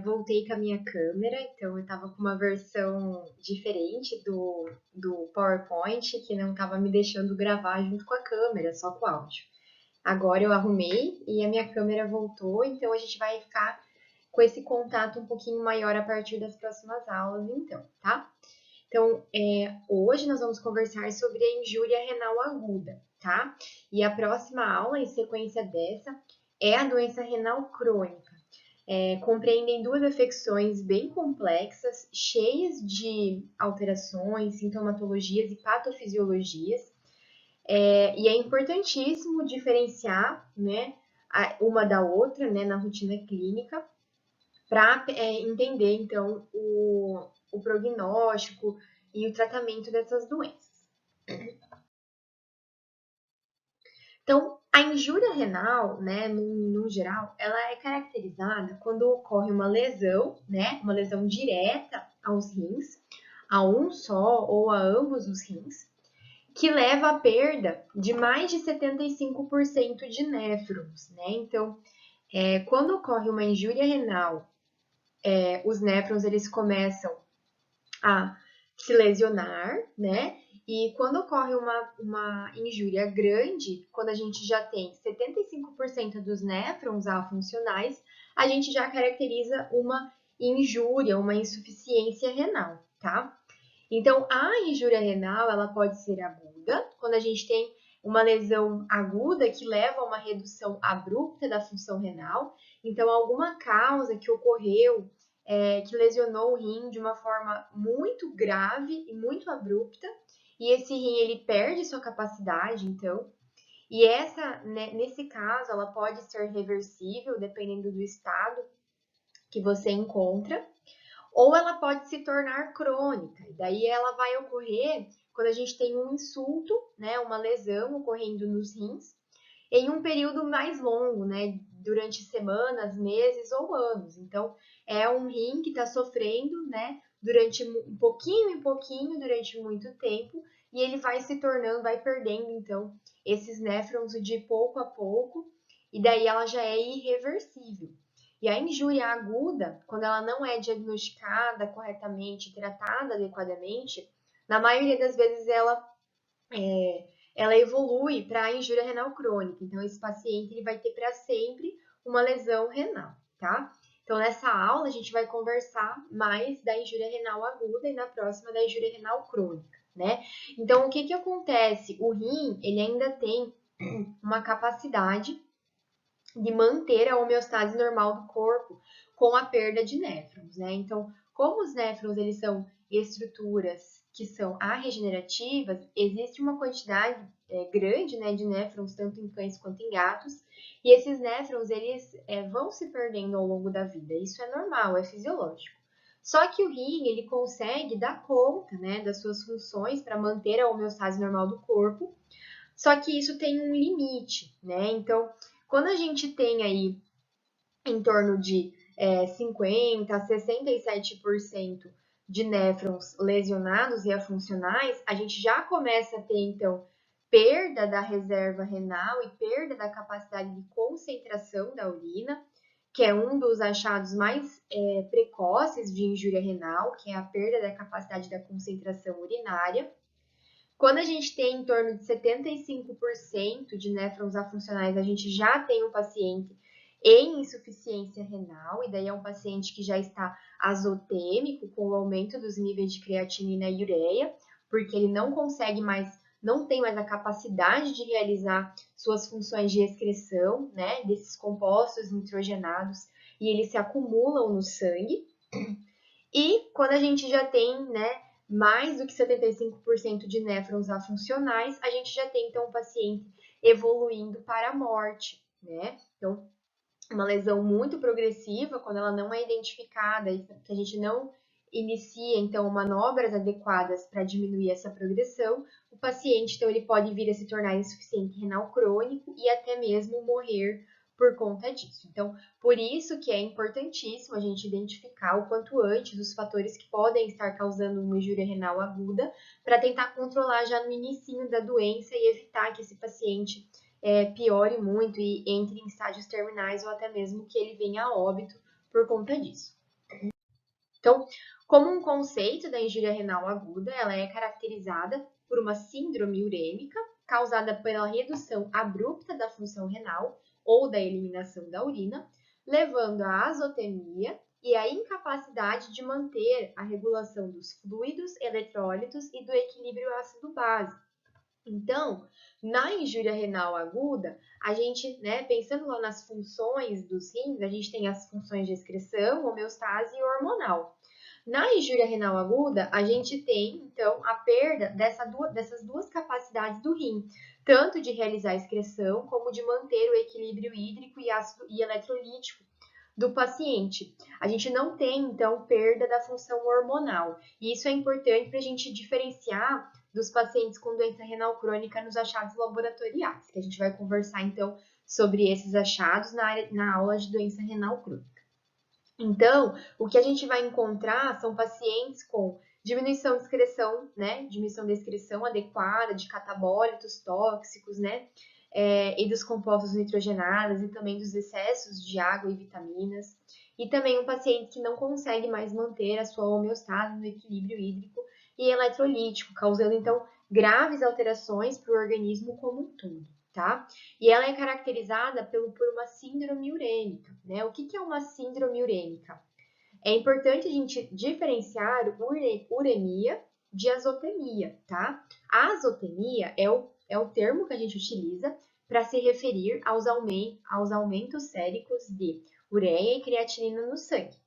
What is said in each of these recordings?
voltei com a minha câmera, então eu estava com uma versão diferente do PowerPoint, que não estava me deixando gravar junto com a câmera, só com o áudio. Agora eu arrumei e a minha câmera voltou, então a gente vai ficar com esse contato um pouquinho maior a partir das próximas aulas, então, tá? Então, hoje nós vamos conversar sobre a injúria renal aguda, tá? E a próxima aula, em sequência dessa, é a doença renal crônica. Compreendem duas afecções bem complexas, cheias de alterações, sintomatologias e patofisiologias. E é importantíssimo diferenciar, né, uma da outra, né, na rotina clínica, para entender, então, o prognóstico e o tratamento dessas doenças. Então, a injúria renal, né, no geral, ela é caracterizada quando ocorre uma lesão, né, uma lesão direta aos rins, a um só ou a ambos os rins, que leva à perda de mais de 75% de néfrons, né? Então, quando ocorre uma injúria renal, os néfrons eles começam a se lesionar, né? E quando ocorre uma injúria grande, quando a gente já tem 75% dos néfrons afuncionais, a gente já caracteriza uma injúria, uma insuficiência renal, tá? Então, a injúria renal, ela pode ser aguda, quando a gente tem uma lesão aguda que leva a uma redução abrupta da função renal. Então, alguma causa que ocorreu, que lesionou o rim de uma forma muito grave e muito abrupta, e esse rim, ele perde sua capacidade, então, e nesse caso, ela pode ser reversível, dependendo do estado que você encontra, ou ela pode se tornar crônica, e daí ela vai ocorrer quando a gente tem um insulto, né, uma lesão ocorrendo nos rins, em um período mais longo, né, durante semanas, meses ou anos. Então, é um rim que está sofrendo, né, durante um pouquinho em pouquinho, durante muito tempo, e ele vai se tornando, vai perdendo, então, esses néfrons de pouco a pouco, e daí ela já é irreversível. E a injúria aguda, quando ela não é diagnosticada corretamente, tratada adequadamente, na maioria das vezes ela evolui para a injúria renal crônica. Então, esse paciente ele vai ter para sempre uma lesão renal, tá? Então, nessa aula, a gente vai conversar mais da injúria renal aguda e na próxima da injúria renal crônica, né? Então, o que que acontece? O rim, ele ainda tem uma capacidade de manter a homeostase normal do corpo com a perda de néfrons, né? Então, como os néfrons eles são estruturas que são regenerativas, existe uma quantidade grande, né, de néfrons tanto em cães quanto em gatos, e esses néfrons eles vão se perdendo ao longo da vida. Isso é normal, é fisiológico. Só que o rim ele consegue dar conta, né, das suas funções para manter a homeostase normal do corpo. Só que isso tem um limite, né? Então, quando a gente tem aí em torno de 50% a 67% de néfrons lesionados e afuncionais, a gente já começa a ter, então, perda da reserva renal e perda da capacidade de concentração da urina, que é um dos achados mais precoces de injúria renal, que é a perda da capacidade da concentração urinária. Quando a gente tem em torno de 75% de néfrons afuncionais, a gente já tem um paciente em insuficiência renal, e daí é um paciente que já está azotêmico, com o aumento dos níveis de creatinina e ureia, porque ele não consegue mais, não tem mais a capacidade de realizar suas funções de excreção, né, desses compostos nitrogenados, e eles se acumulam no sangue. E quando a gente já tem, né, mais do que 75% de néfrons afuncionais, a gente já tem, então, um paciente evoluindo para a morte, né? Então, uma lesão muito progressiva, quando ela não é identificada e que a gente não inicia, então, manobras adequadas para diminuir essa progressão, o paciente, então, ele pode vir a se tornar insuficiente renal crônico e até mesmo morrer por conta disso. Então, por isso que é importantíssimo a gente identificar o quanto antes os fatores que podem estar causando uma injúria renal aguda, para tentar controlar já no inicinho da doença e evitar que esse paciente piore muito e entre em estágios terminais ou até mesmo que ele venha a óbito por conta disso. Então, como um conceito da injúria renal aguda, ela é caracterizada por uma síndrome urêmica causada pela redução abrupta da função renal ou da eliminação da urina, levando à azotemia e à incapacidade de manter a regulação dos fluidos, eletrólitos e do equilíbrio ácido-base. Então, na injúria renal aguda, a gente, né, pensando lá nas funções dos rins, a gente tem as funções de excreção, homeostase e hormonal. Na injúria renal aguda, a gente tem, então, a perda dessas duas capacidades do rim, tanto de realizar a excreção, como de manter o equilíbrio hídrico e ácido e eletrolítico do paciente. A gente não tem, então, perda da função hormonal. E isso é importante para a gente diferenciar dos pacientes com doença renal crônica nos achados laboratoriais, que a gente vai conversar, então, sobre esses achados na aula de doença renal crônica. Então, o que a gente vai encontrar são pacientes com diminuição de excreção, né? Diminuição da excreção adequada de catabólitos tóxicos, né? E dos compostos nitrogenados e também dos excessos de água e vitaminas. E também um paciente que não consegue mais manter a sua homeostase no equilíbrio hídrico e eletrolítico, causando então graves alterações para o organismo como um todo. Tá? E ela é caracterizada por uma síndrome urêmica, né? O que é uma síndrome urêmica? É importante a gente diferenciar uremia de azotemia, tá? A azotemia é o termo que a gente utiliza para se referir aos aumentos séricos de ureia e creatinina no sangue.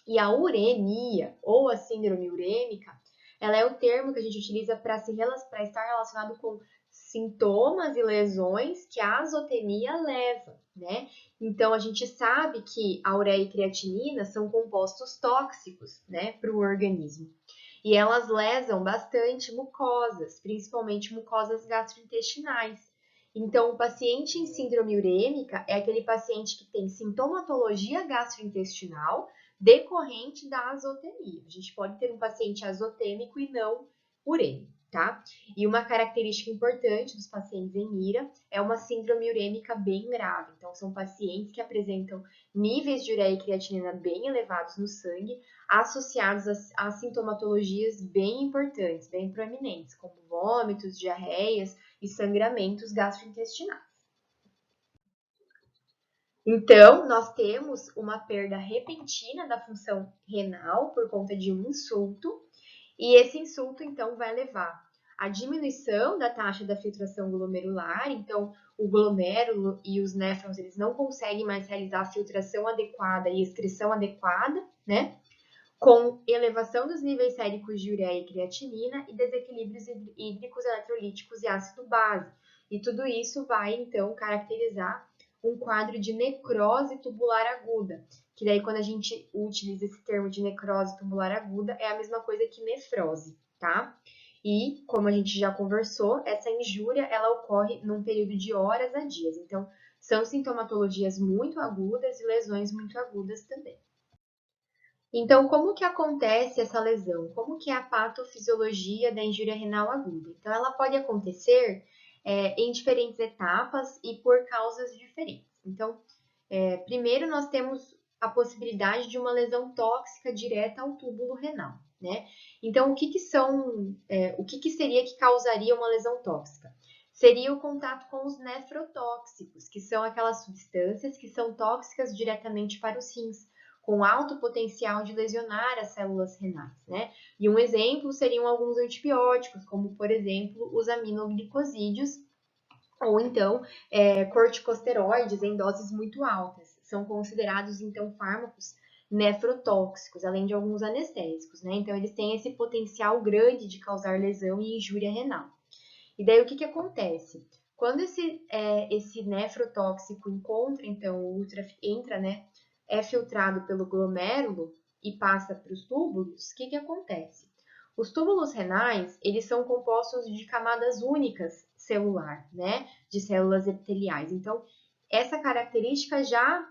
E a uremia, ou a síndrome urêmica, ela é o termo que a gente utiliza para estar relacionado com sintomas e lesões que a azotemia leva, né? Então, a gente sabe que a ureia e creatinina são compostos tóxicos, né, para o organismo. E elas lesam bastante mucosas, principalmente mucosas gastrointestinais. Então, o paciente em síndrome urêmica é aquele paciente que tem sintomatologia gastrointestinal decorrente da azotemia. A gente pode ter um paciente azotêmico e não urêmico, tá? E uma característica importante dos pacientes em MIRA é uma síndrome urêmica bem grave. Então, são pacientes que apresentam níveis de ureia e creatinina bem elevados no sangue, associados a sintomatologias bem importantes, bem proeminentes, como vômitos, diarreias e sangramentos gastrointestinais. Então, nós temos uma perda repentina da função renal por conta de um insulto, e esse insulto, então, vai levar à diminuição da taxa da filtração glomerular, então, o glomérulo e os néfrons, eles não conseguem mais realizar a filtração adequada e excreção adequada, né? Com elevação dos níveis séricos de ureia e creatinina e desequilíbrios hídricos, eletrolíticos e ácido base. E tudo isso vai, então, caracterizar um quadro de necrose tubular aguda, que daí quando a gente utiliza esse termo de necrose tubular aguda, é a mesma coisa que nefrose, tá? E, como a gente já conversou, essa injúria, ela ocorre num período de horas a dias. Então, são sintomatologias muito agudas e lesões muito agudas também. Então, como que acontece essa lesão? Como que é a patofisiologia da injúria renal aguda? Então, ela pode acontecer em diferentes etapas e por causas diferentes. Então, primeiro nós temos a possibilidade de uma lesão tóxica direta ao túbulo renal, né? Então, o que seria que causaria uma lesão tóxica? Seria o contato com os nefrotóxicos, que são aquelas substâncias que são tóxicas diretamente para os rins, com alto potencial de lesionar as células renais, né? E um exemplo seriam alguns antibióticos, como, por exemplo, os aminoglicosídeos, ou então corticosteroides em doses muito altas. São considerados, então, fármacos nefrotóxicos, além de alguns anestésicos, né? Então, eles têm esse potencial grande de causar lesão e injúria renal. E daí, o que acontece? Quando esse nefrotóxico entra, né? É filtrado pelo glomérulo e passa para os túbulos, o que acontece? Os túbulos renais, eles são compostos de camadas únicas celular, né? De células epiteliais. Então, essa característica já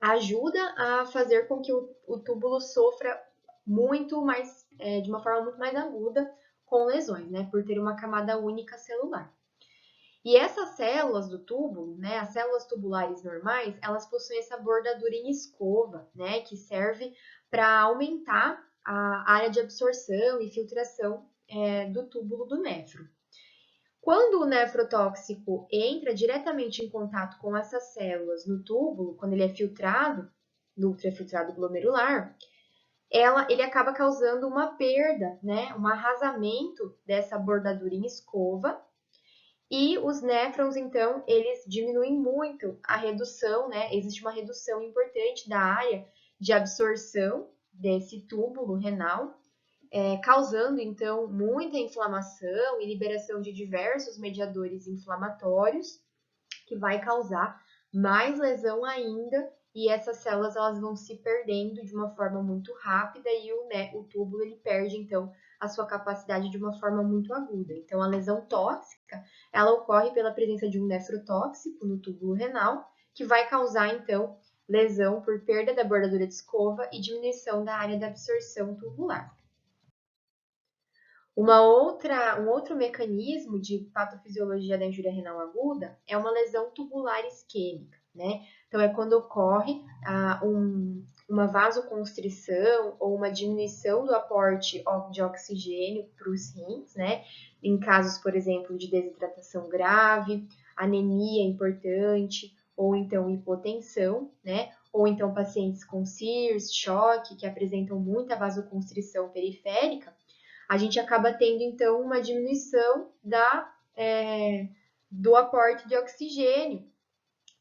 ajuda a fazer com que o túbulo sofra muito mais, de uma forma muito mais aguda com lesões, né? Por ter uma camada única celular. E essas células do túbulo, né, as células tubulares normais, elas possuem essa bordadura em escova, né, que serve para aumentar a área de absorção e filtração do túbulo do néfron. Quando o nefrotóxico entra diretamente em contato com essas células no túbulo, quando ele é filtrado, no ultrafiltrado glomerular, ele acaba causando uma perda, né, um arrasamento dessa bordadura em escova, e os néfrons, então, eles diminuem muito a redução, né, existe uma redução importante da área de absorção desse túbulo renal, causando, então, muita inflamação e liberação de diversos mediadores inflamatórios, que vai causar mais lesão ainda, e essas células elas vão se perdendo de uma forma muito rápida e o túbulo ele perde, então, a sua capacidade de uma forma muito aguda. Então, a lesão tóxica, ela ocorre pela presença de um nefrotóxico no túbulo renal, que vai causar, então, lesão por perda da bordadura de escova e diminuição da área da absorção tubular. Um outro mecanismo de patofisiologia da injúria renal aguda é uma lesão tubular isquêmica, né? Então, é quando ocorre uma vasoconstrição ou uma diminuição do aporte de oxigênio para os rins, né? Em casos, por exemplo, de desidratação grave, anemia importante, ou então hipotensão, né? Ou então pacientes com CIRS, choque, que apresentam muita vasoconstrição periférica, a gente acaba tendo, então, uma diminuição do aporte de oxigênio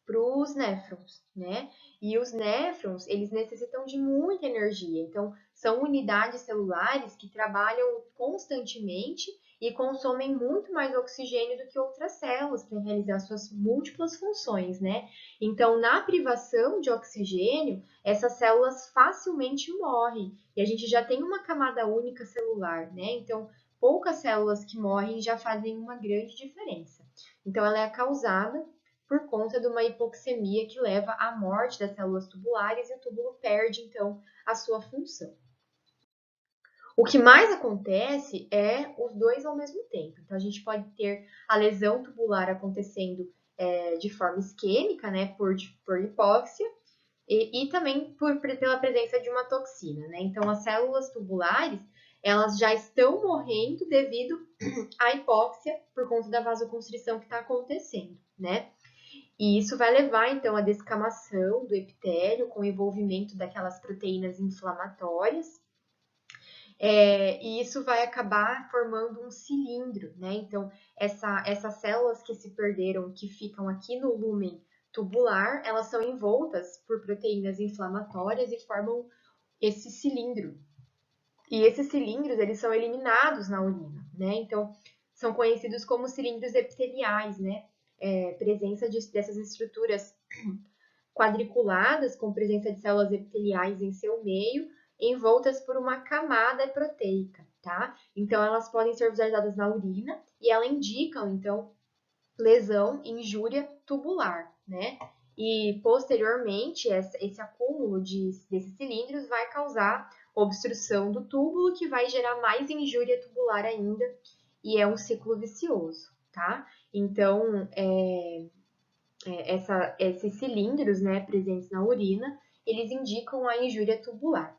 para os néfrons, né? E os néfrons, eles necessitam de muita energia, então, são unidades celulares que trabalham constantemente e consomem muito mais oxigênio do que outras células para realizar suas múltiplas funções, né? Então, na privação de oxigênio, essas células facilmente morrem e a gente já tem uma camada única celular, né? Então, poucas células que morrem já fazem uma grande diferença. Então, ela é causada por conta de uma hipoxemia que leva à morte das células tubulares e o túbulo perde, então, a sua função. O que mais acontece é os dois ao mesmo tempo. Então, a gente pode ter a lesão tubular acontecendo de forma isquêmica, né, por hipóxia, e também pela presença de uma toxina, né? Então, as células tubulares, elas já estão morrendo devido à hipóxia por conta da vasoconstrição que está acontecendo, né? E isso vai levar, então, à descamação do epitélio com o envolvimento daquelas proteínas inflamatórias, e isso vai acabar formando um cilindro, né? Então, essas células que se perderam, que ficam aqui no lúmen tubular, elas são envoltas por proteínas inflamatórias e formam esse cilindro. E esses cilindros, eles são eliminados na urina, né? Então, são conhecidos como cilindros epiteliais, né? Presença dessas estruturas quadriculadas, com presença de células epiteliais em seu meio, envoltas por uma camada proteica, tá? Então, elas podem ser visualizadas na urina e elas indicam, então, lesão, injúria tubular, né? E, posteriormente, esse acúmulo desses cilindros vai causar obstrução do túbulo, que vai gerar mais injúria tubular ainda, e é um ciclo vicioso, tá? Então, esses cilindros, né, presentes na urina, eles indicam a injúria tubular.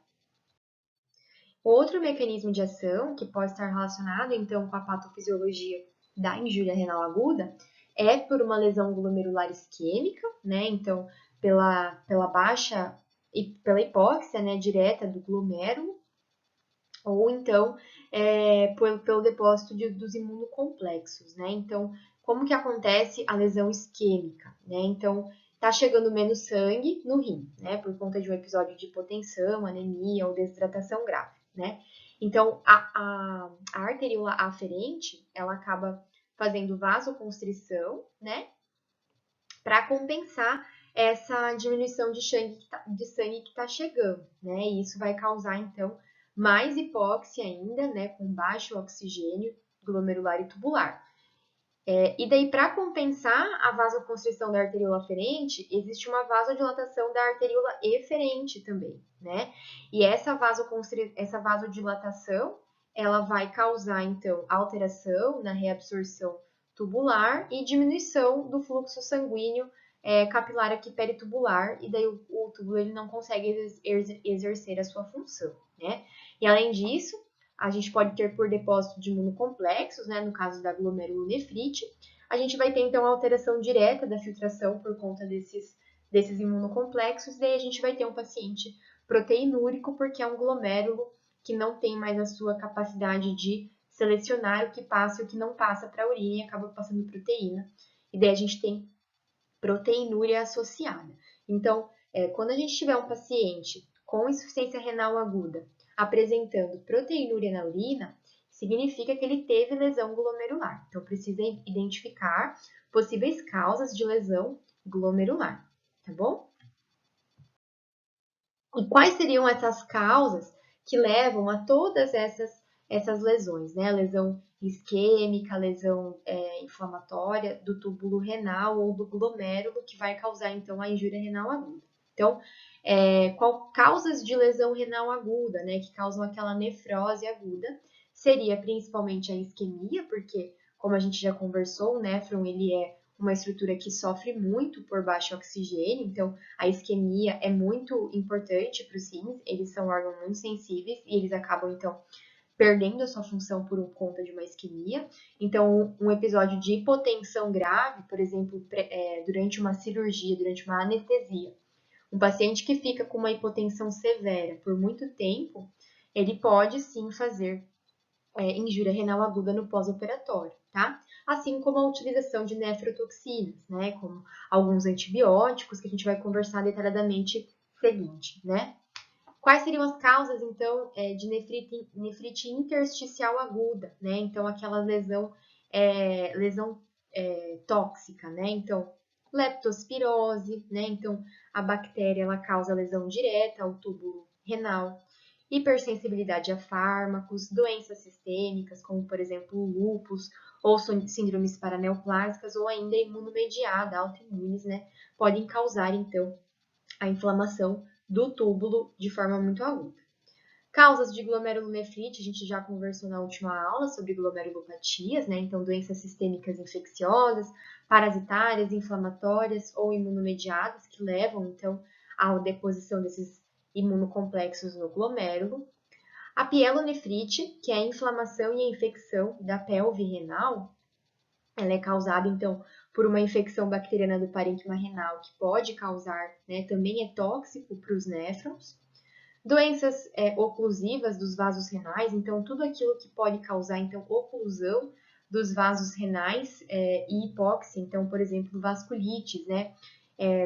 Outro mecanismo de ação que pode estar relacionado, então, com a patofisiologia da injúria renal aguda é por uma lesão glomerular isquêmica, né? Então, pela baixa e pela hipóxia, né, direta do glomérulo, ou então pelo depósito dos imunocomplexos, né? Então, como que acontece a lesão isquêmica, né? Então, tá chegando menos sangue no rim, né? Por conta de um episódio de hipotensão, anemia ou desidratação grave, né? Então, a arteríola aferente, ela acaba fazendo vasoconstrição, né? Para compensar essa diminuição de sangue que está chegando, né? E isso vai causar, então, mais hipóxia ainda, né? Com baixo oxigênio glomerular e tubular. E daí, para compensar a vasoconstrição da arteríola aferente, existe uma vasodilatação da arteríola eferente também, né? E essa vasodilatação, ela vai causar, então, alteração na reabsorção tubular e diminuição do fluxo sanguíneo capilar aqui peritubular, e daí o túbulo ele não consegue exercer a sua função, né? E além disso, a gente pode ter por depósito de imunocomplexos, né? No caso da glomerulonefrite, a gente vai ter então a alteração direta da filtração por conta desses imunocomplexos, e daí a gente vai ter um paciente proteinúrico, porque é um glomérulo que não tem mais a sua capacidade de selecionar o que passa e o que não passa para a urina e acaba passando proteína. E daí a gente tem proteinúria associada. Então, quando a gente tiver um paciente com insuficiência renal aguda apresentando proteinúria na urina, significa que ele teve lesão glomerular. Então, precisa identificar possíveis causas de lesão glomerular, tá bom? E quais seriam essas causas que levam a todas essas lesões, né? Lesão isquêmica, lesão inflamatória do túbulo renal ou do glomérulo, que vai causar, então, a injúria renal aguda. Então, causas de lesão renal aguda, né, que causam aquela nefrose aguda, seria principalmente a isquemia, porque, como a gente já conversou, o néfron, ele é uma estrutura que sofre muito por baixo oxigênio, então a isquemia é muito importante para os rins, eles são órgãos muito sensíveis e eles acabam, então, perdendo a sua função por conta de uma isquemia. Então, um episódio de hipotensão grave, por exemplo, durante uma cirurgia, durante uma anestesia, um paciente que fica com uma hipotensão severa por muito tempo, ele pode sim fazer injúria renal aguda no pós-operatório, tá? Assim como a utilização de nefrotoxinas, né? Como alguns antibióticos que a gente vai conversar detalhadamente seguinte, né? Quais seriam as causas, então, de nefrite intersticial aguda, né? Então, aquela lesão tóxica, né? Então, leptospirose, né? Então, a bactéria, ela causa lesão direta ao túbulo renal. Hipersensibilidade a fármacos, doenças sistêmicas, como, por exemplo, o lúpus, ou síndromes paraneoplásicas, ou ainda imunomediada, autoimunes, né? Podem causar, então, a inflamação do túbulo de forma muito aguda. Causas de glomerulonefrite, a gente já conversou na última aula sobre glomerulopatias, né? Então, doenças sistêmicas infecciosas, parasitárias, inflamatórias ou imunomediadas, que levam, então, à deposição desses imunocomplexos no glomérulo. A pielonefrite, que é a inflamação e a infecção da pelve renal, ela é causada, então, por uma infecção bacteriana do parênquima renal, que pode causar, né, também é tóxico para os néfrons. Doenças oclusivas dos vasos renais, então, tudo aquilo que pode causar, então, oclusão dos vasos renais e hipóxia, então, por exemplo, vasculites, né?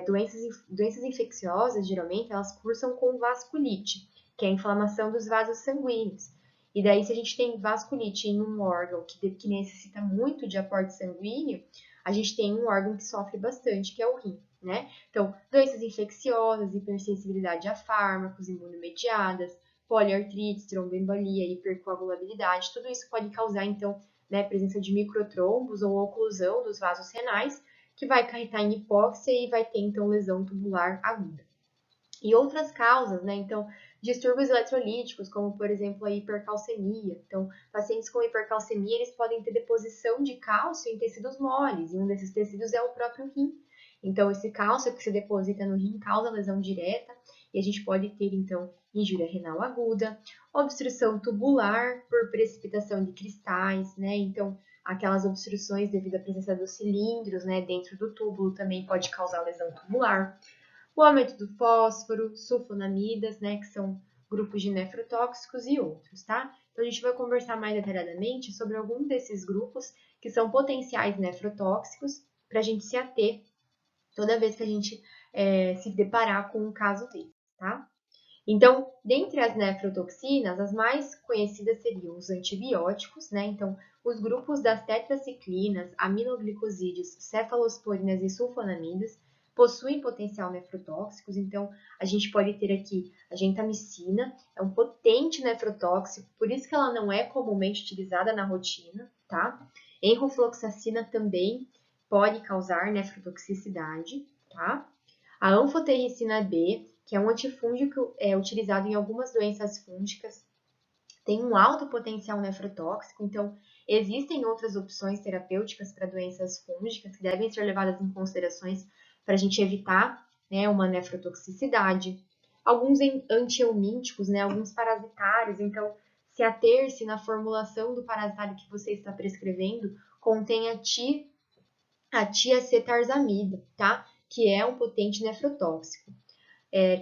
Doenças infecciosas, geralmente, elas cursam com vasculite, que é a inflamação dos vasos sanguíneos. E daí, se a gente tem vasculite em um órgão que necessita muito de aporte sanguíneo, a gente tem um órgão que sofre bastante, que é o rim, né? Então, doenças infecciosas, hipersensibilidade a fármacos, imunomediadas, poliartrite, tromboembolia, hipercoagulabilidade, tudo isso pode causar, então, né, presença de microtrombos ou oclusão dos vasos renais, que vai acarretar em hipóxia e vai ter, então, lesão tubular aguda. E outras causas, né? Então, distúrbios eletrolíticos, como, por exemplo, a hipercalcemia. Então, pacientes com hipercalcemia, eles podem ter deposição de cálcio em tecidos moles, e um desses tecidos é o próprio rim. Então, esse cálcio que se deposita no rim causa lesão direta, e a gente pode ter, então, injúria renal aguda, obstrução tubular por precipitação de cristais, né? Então, aquelas obstruções devido à presença dos cilindros, né, dentro do túbulo também pode causar lesão tubular. O aumento do fósforo, sulfonamidas, né, que são grupos de nefrotóxicos e outros, tá? Então, a gente vai conversar mais detalhadamente sobre algum desses grupos que são potenciais nefrotóxicos para a gente se ater toda vez que a gente se deparar com um caso desses, tá? Então, dentre as nefrotoxinas, as mais conhecidas seriam os antibióticos, né? Então, os grupos das tetraciclinas, aminoglicosídeos, cefalosporinas e sulfonamidas possuem potencial nefrotóxicos, então a gente pode ter aqui a gentamicina, é um potente nefrotóxico, por isso que ela não é comumente utilizada na rotina, tá? Enrofloxacina também pode causar nefrotoxicidade, tá? A anfotericina B, que é um antifúngico utilizado em algumas doenças fúngicas, tem um alto potencial nefrotóxico, então Existem outras opções terapêuticas para doenças fúngicas que devem ser levadas em considerações para a gente evitar, né, uma nefrotoxicidade. Alguns antihelmínticos, né, alguns parasitários, então se ater-se na formulação do parasitário que você está prescrevendo contém a tiacetarzamida, tá? Que é um potente nefrotóxico.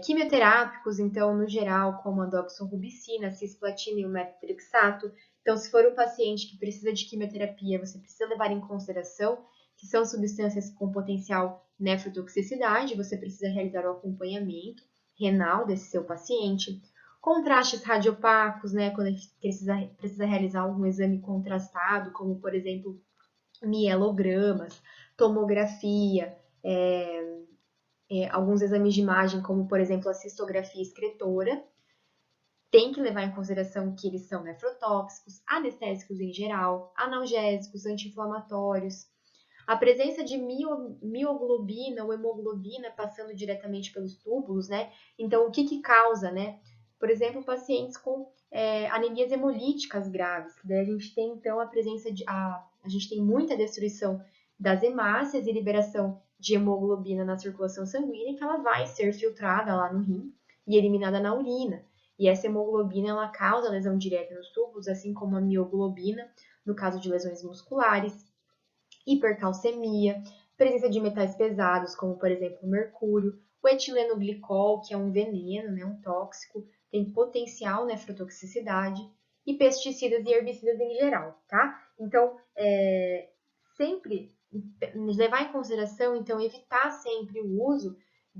Quimioterápicos, então, no geral, como a doxorubicina, cisplatina e o metotrexato. Então, se for um paciente que precisa de quimioterapia, você precisa levar em consideração que são substâncias com potencial nefrotoxicidade, você precisa realizar o acompanhamento renal desse seu paciente. Contrastes radiopacos, né, quando a gente precisa realizar algum exame contrastado, como, por exemplo, mielogramas, tomografia, alguns exames de imagem, como por exemplo a cistografia excretora, tem que levar em consideração que eles são nefrotóxicos, anestésicos em geral, analgésicos, anti-inflamatórios. A presença de mioglobina ou hemoglobina passando diretamente pelos túbulos, né? Então, o que causa, né? Por exemplo, pacientes com anemias hemolíticas graves. Daí a gente tem, então, a presença a gente tem muita destruição das hemácias e liberação de hemoglobina na circulação sanguínea, que ela vai ser filtrada lá no rim e eliminada na urina. E essa hemoglobina, ela causa lesão direta nos túbulos, assim como a mioglobina, no caso de lesões musculares, hipercalcemia, presença de metais pesados, como por exemplo o mercúrio, o etilenoglicol, que é um veneno, né, um tóxico, tem potencial nefrotoxicidade, e pesticidas e herbicidas em geral, tá? Então, sempre levar em consideração, então, evitar sempre o uso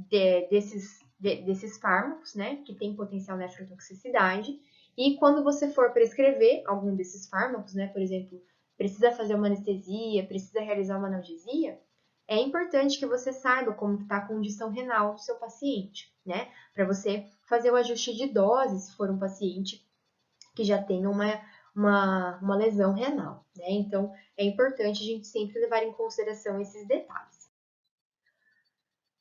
desses fármacos, né, que tem potencial nefrotoxicidade, e quando você for prescrever algum desses fármacos, né, por exemplo, precisa fazer uma anestesia, precisa realizar uma analgesia, é importante que você saiba como está a condição renal do seu paciente, né, para você fazer o ajuste de dose se for um paciente que já tem uma lesão renal, né? Então, é importante a gente sempre levar em consideração esses detalhes.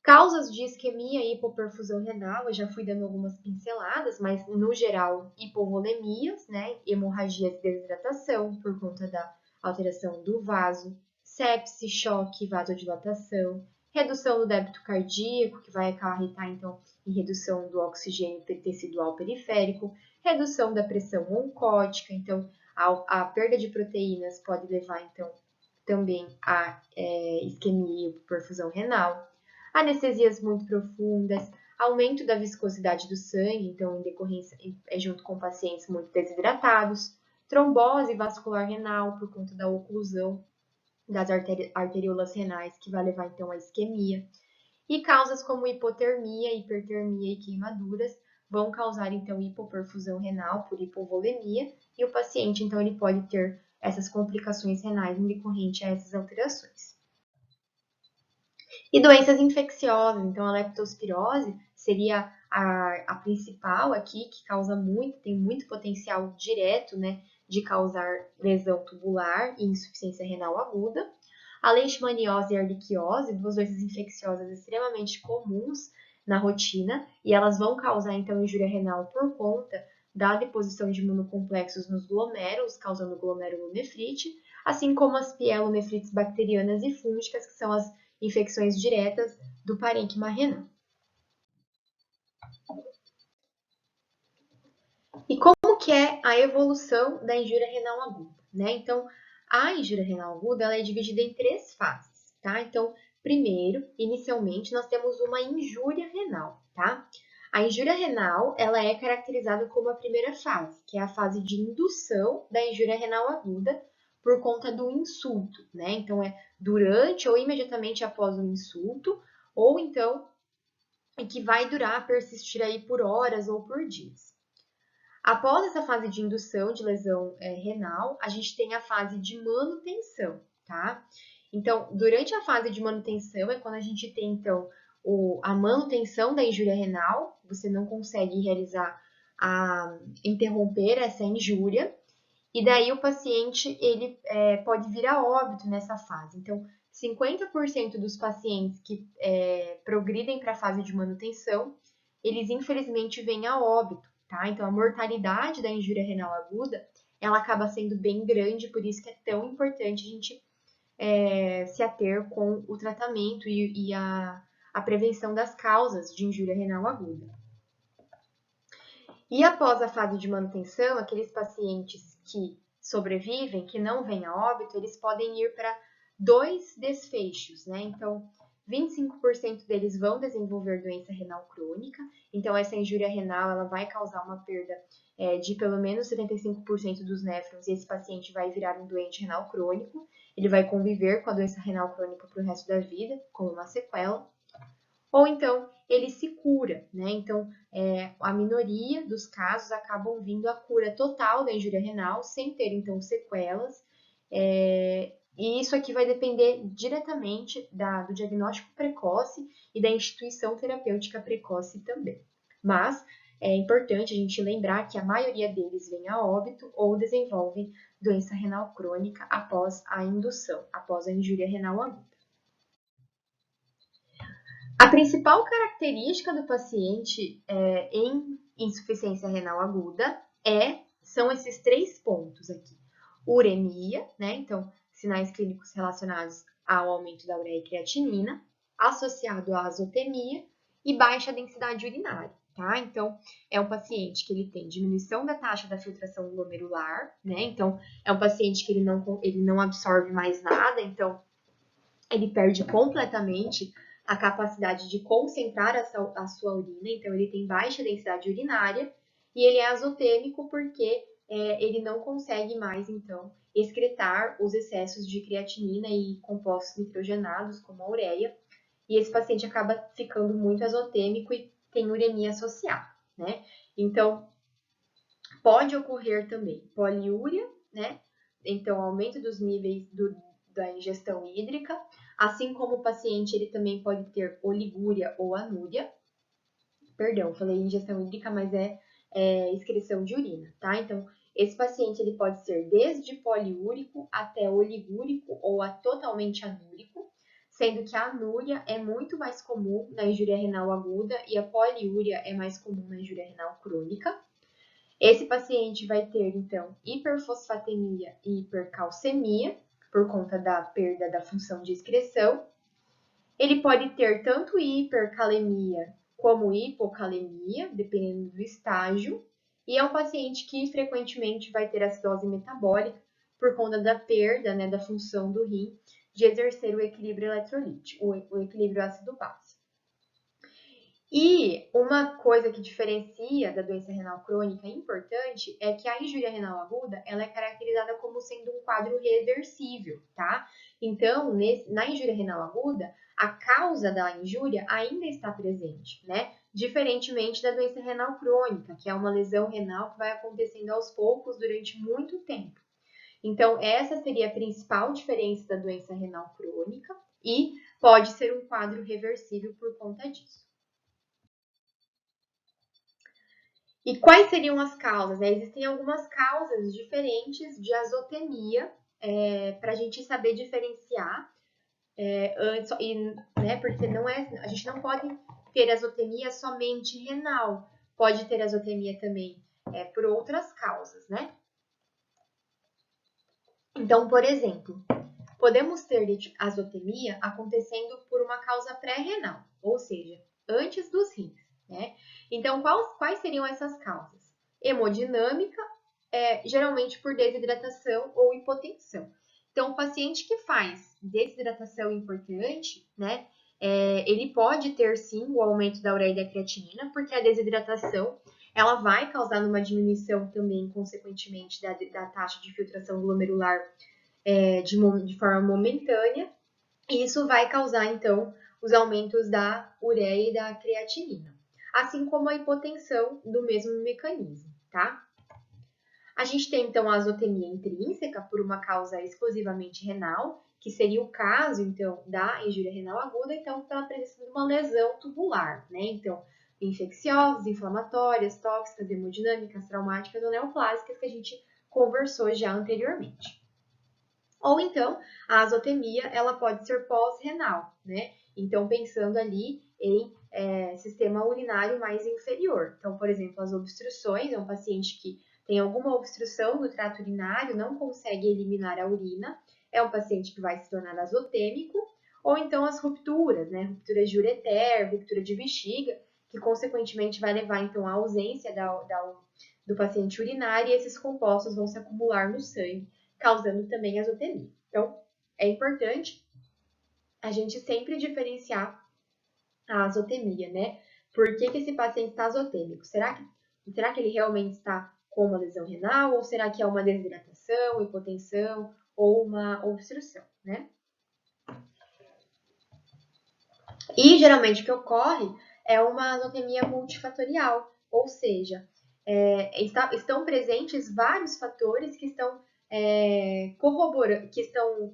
Causas de isquemia e hipoperfusão renal, eu já fui dando algumas pinceladas, mas no geral, hipovolemias, né? Hemorragias e desidratação por conta da alteração do vaso, sepse, choque, vasodilatação, redução do débito cardíaco, que vai acarretar, então, em redução do oxigênio tecidual periférico, redução da pressão oncótica, então, a perda de proteínas pode levar, então, também a isquemia e hipoperfusão renal, anestesias muito profundas, aumento da viscosidade do sangue, então em decorrência junto com pacientes muito desidratados, trombose vascular renal por conta da oclusão das arteriolas renais, que vai levar então à isquemia, e causas como hipotermia, hipertermia e queimaduras vão causar então hipoperfusão renal por hipovolemia, e o paciente então ele pode ter essas complicações renais em decorrente a essas alterações. E doenças infecciosas, então a leptospirose seria a principal aqui, que causa muito, tem muito potencial direto, né, de causar lesão tubular e insuficiência renal aguda. A leishmaniose e a erliquiose, duas doenças infecciosas extremamente comuns na rotina, e elas vão causar, então, injúria renal por conta da deposição de imunocomplexos nos glomérulos, causando glomerulonefrite, assim como as pielonefrites bacterianas e fúngicas, que são as infecções diretas do parênquima renal. E como que é a evolução da injúria renal aguda, né? Então, a injúria renal aguda ela é dividida em 3 fases, tá? Então, primeiro, inicialmente, nós temos uma injúria renal, tá? A injúria renal, ela é caracterizada como a primeira fase, que é a fase de indução da injúria renal aguda por conta do insulto, né? Então, é durante ou imediatamente após o insulto, ou então, que vai durar, persistir aí por horas ou por dias. Após essa fase de indução de lesão renal, a gente tem a fase de manutenção, tá? Então, durante a fase de manutenção é quando a gente tem, então, a manutenção da injúria renal, você não consegue interromper essa injúria, e daí o paciente, ele pode vir a óbito nessa fase. Então, 50% dos pacientes que progridem para a fase de manutenção, eles infelizmente vêm a óbito, tá? Então, a mortalidade da injúria renal aguda ela acaba sendo bem grande, por isso que é tão importante a gente se ater com o tratamento e a prevenção das causas de injúria renal aguda. E após a fase de manutenção, aqueles pacientes que sobrevivem, que não vêm a óbito, eles podem ir para 2 desfechos, né? Então, 25% deles vão desenvolver doença renal crônica. Então, essa injúria renal ela vai causar uma perda de pelo menos 75% dos néfrons e esse paciente vai virar um doente renal crônico. Ele vai conviver com a doença renal crônica para o resto da vida, como uma sequela. Ou então, ele se cura, né? Então, a minoria dos casos acabam vindo a cura total da injúria renal, sem ter, então, sequelas. E isso aqui vai depender diretamente do diagnóstico precoce e da instituição terapêutica precoce também. Mas é importante a gente lembrar que a maioria deles vem a óbito ou desenvolvem doença renal crônica após a indução, após a injúria renal aguda. A principal característica do paciente em insuficiência renal aguda são esses 3 pontos aqui. Uremia, né? Então, sinais clínicos relacionados ao aumento da ureia e creatinina, associado à azotemia e baixa densidade urinária, tá? Então, é um paciente que ele tem diminuição da taxa da filtração glomerular, né? Então, é um paciente que ele não absorve mais nada, então ele perde completamente a capacidade de concentrar a sua urina, então ele tem baixa densidade urinária e ele é azotêmico porque ele não consegue mais, então, excretar os excessos de creatinina e compostos nitrogenados, como a ureia, e esse paciente acaba ficando muito azotêmico e tem uremia associada, né? Então, pode ocorrer também poliúria, né? Então, aumento dos níveis da ingestão hídrica, assim como o paciente ele também pode ter oligúria ou anúria. Perdão, falei ingestão hídrica, mas é excreção de urina, tá? Então, esse paciente ele pode ser desde poliúrico até oligúrico ou totalmente anúrico, sendo que a anúria é muito mais comum na injúria renal aguda e a poliúria é mais comum na injúria renal crônica. Esse paciente vai ter, então, hiperfosfatemia e hipercalcemia, por conta da perda da função de excreção. Ele pode ter tanto hipercalemia como hipocalemia, dependendo do estágio. E é um paciente que frequentemente vai ter acidose metabólica por conta da perda, né, da função do rim de exercer o equilíbrio eletrolítico, o equilíbrio ácido-base. E uma coisa que diferencia da doença renal crônica importante é que a injúria renal aguda ela é caracterizada como sendo um quadro reversível, tá? Então, na injúria renal aguda, a causa da injúria ainda está presente, né? Diferentemente da doença renal crônica, que é uma lesão renal que vai acontecendo aos poucos durante muito tempo. Então, essa seria a principal diferença da doença renal crônica e pode ser um quadro reversível por conta disso. E quais seriam as causas? Existem algumas causas diferentes de azotemia para a gente saber diferenciar antes, né, porque a gente não pode ter azotemia somente renal, pode ter azotemia também por outras causas, né? Então, por exemplo, podemos ter azotemia acontecendo por uma causa pré-renal, ou seja, antes dos rins, né? Então, quais seriam essas causas? Hemodinâmica, geralmente por desidratação ou hipotensão. Então, o paciente que faz desidratação importante, né, ele pode ter sim o aumento da ureia e da creatinina, porque a desidratação ela vai causar uma diminuição também, consequentemente, da taxa de filtração glomerular de forma momentânea, e isso vai causar, então, os aumentos da ureia e da creatinina, assim como a hipotensão do mesmo mecanismo, tá? A gente tem, então, a azotemia intrínseca por uma causa exclusivamente renal, que seria o caso, então, da injúria renal aguda, então, pela presença de uma lesão tubular, né? Então, infecciosas, inflamatórias, tóxicas, hemodinâmicas, traumáticas ou neoplásicas, que a gente conversou já anteriormente. Ou então, a azotemia, ela pode ser pós-renal, né? Então, pensando ali em sistema urinário mais inferior. Então, por exemplo, as obstruções, é um paciente que tem alguma obstrução no trato urinário, não consegue eliminar a urina, é um paciente que vai se tornar azotêmico, ou então as rupturas, né? Ruptura de ureter, ruptura de bexiga, que consequentemente vai levar então à ausência do paciente urinário e esses compostos vão se acumular no sangue, causando também azotemia. Então, é importante a gente sempre diferenciar a azotemia, né? Por que esse paciente está azotêmico? Será que ele realmente está com uma lesão renal ou será que é uma desidratação, hipotensão ou uma obstrução, né? E geralmente o que ocorre é uma azotemia multifatorial, ou seja, estão presentes vários fatores que estão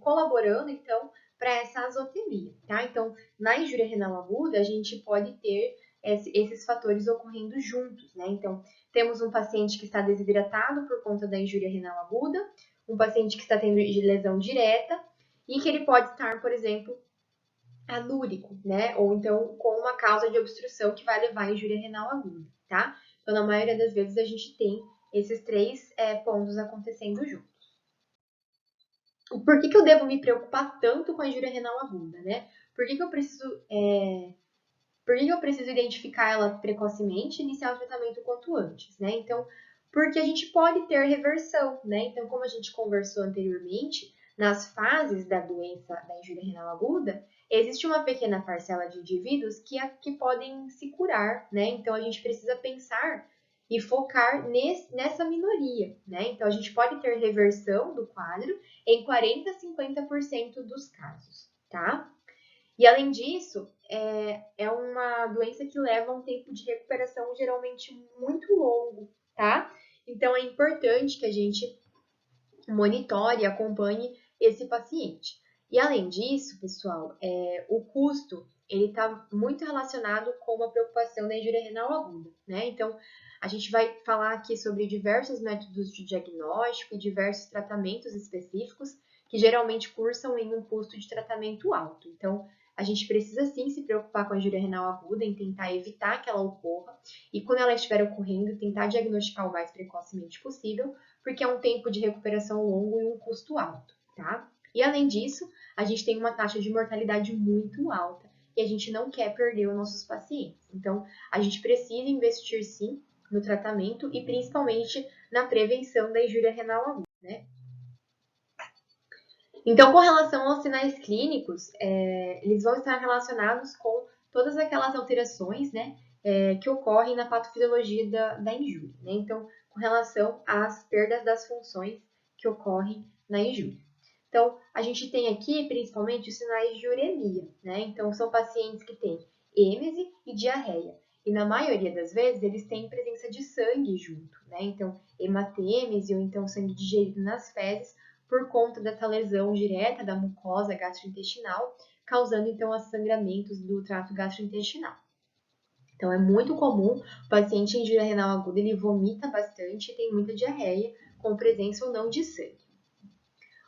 colaborando então para essa azotemia, tá? Então, na injúria renal aguda, a gente pode ter esses fatores ocorrendo juntos, né? Então, temos um paciente que está desidratado por conta da injúria renal aguda, um paciente que está tendo lesão direta e que ele pode estar, por exemplo, anúrico, né? Ou então com uma causa de obstrução que vai levar à injúria renal aguda, tá? Então, na maioria das vezes, a gente tem esses três pontos acontecendo juntos. Por que eu devo me preocupar tanto com a injúria renal aguda, né? Por que eu preciso identificar ela precocemente e iniciar o tratamento quanto antes, né? Então, porque a gente pode ter reversão, né? Então, como a gente conversou anteriormente, nas fases da doença da injúria renal aguda, existe uma pequena parcela de indivíduos que podem se curar, né? Então, a gente precisa pensar e focar nessa minoria, né? Então, a gente pode ter reversão do quadro em 40 a 50% dos casos, tá? E além disso, é uma doença que leva um tempo de recuperação geralmente muito longo, tá? Então é importante que a gente monitore e acompanhe esse paciente. E além disso, pessoal, o custo ele está muito relacionado com a preocupação da injúria renal aguda, né? Então, a gente vai falar aqui sobre diversos métodos de diagnóstico e diversos tratamentos específicos que geralmente cursam em um custo de tratamento alto. Então, a gente precisa sim se preocupar com a injúria renal aguda, em tentar evitar que ela ocorra e quando ela estiver ocorrendo, tentar diagnosticar o mais precocemente possível, porque é um tempo de recuperação longo e um custo alto, tá? E além disso, a gente tem uma taxa de mortalidade muito alta e a gente não quer perder os nossos pacientes. Então, a gente precisa investir sim no tratamento e principalmente na prevenção da injúria renal aguda, né? Então, com relação aos sinais clínicos, eles vão estar relacionados com todas aquelas alterações, né, que ocorrem na patofisiologia da injúria, né? Então, com relação às perdas das funções que ocorrem na injúria. Então, a gente tem aqui, principalmente, os sinais de uremia, né? Então, são pacientes que têm êmese e diarreia. E, na maioria das vezes, eles têm presença de sangue junto, né? Então, hematêmese ou então sangue digerido nas fezes, por conta dessa lesão direta da mucosa gastrointestinal, causando então sangramentos do trato gastrointestinal. Então é muito comum o paciente em injúria renal aguda, ele vomita bastante e tem muita diarreia, com presença ou não de sangue.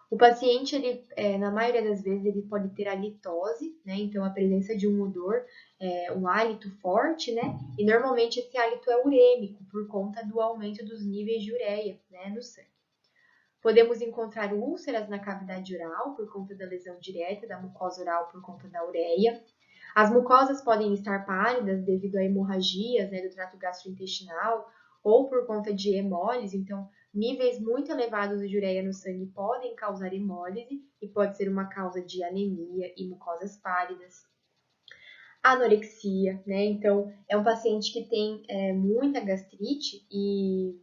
O paciente, ele, na maioria das vezes, ele pode ter halitose, né? Então a presença de um odor, um hálito forte, né? E normalmente esse hálito é urêmico, por conta do aumento dos níveis de ureia, né, no sangue. Podemos encontrar úlceras na cavidade oral por conta da lesão direta da mucosa oral por conta da ureia. As mucosas podem estar pálidas devido a hemorragias, né, do trato gastrointestinal ou por conta de hemólise. Então, níveis muito elevados de ureia no sangue podem causar hemólise e pode ser uma causa de anemia e mucosas pálidas. Anorexia, né? Então, é um paciente que tem muita gastrite e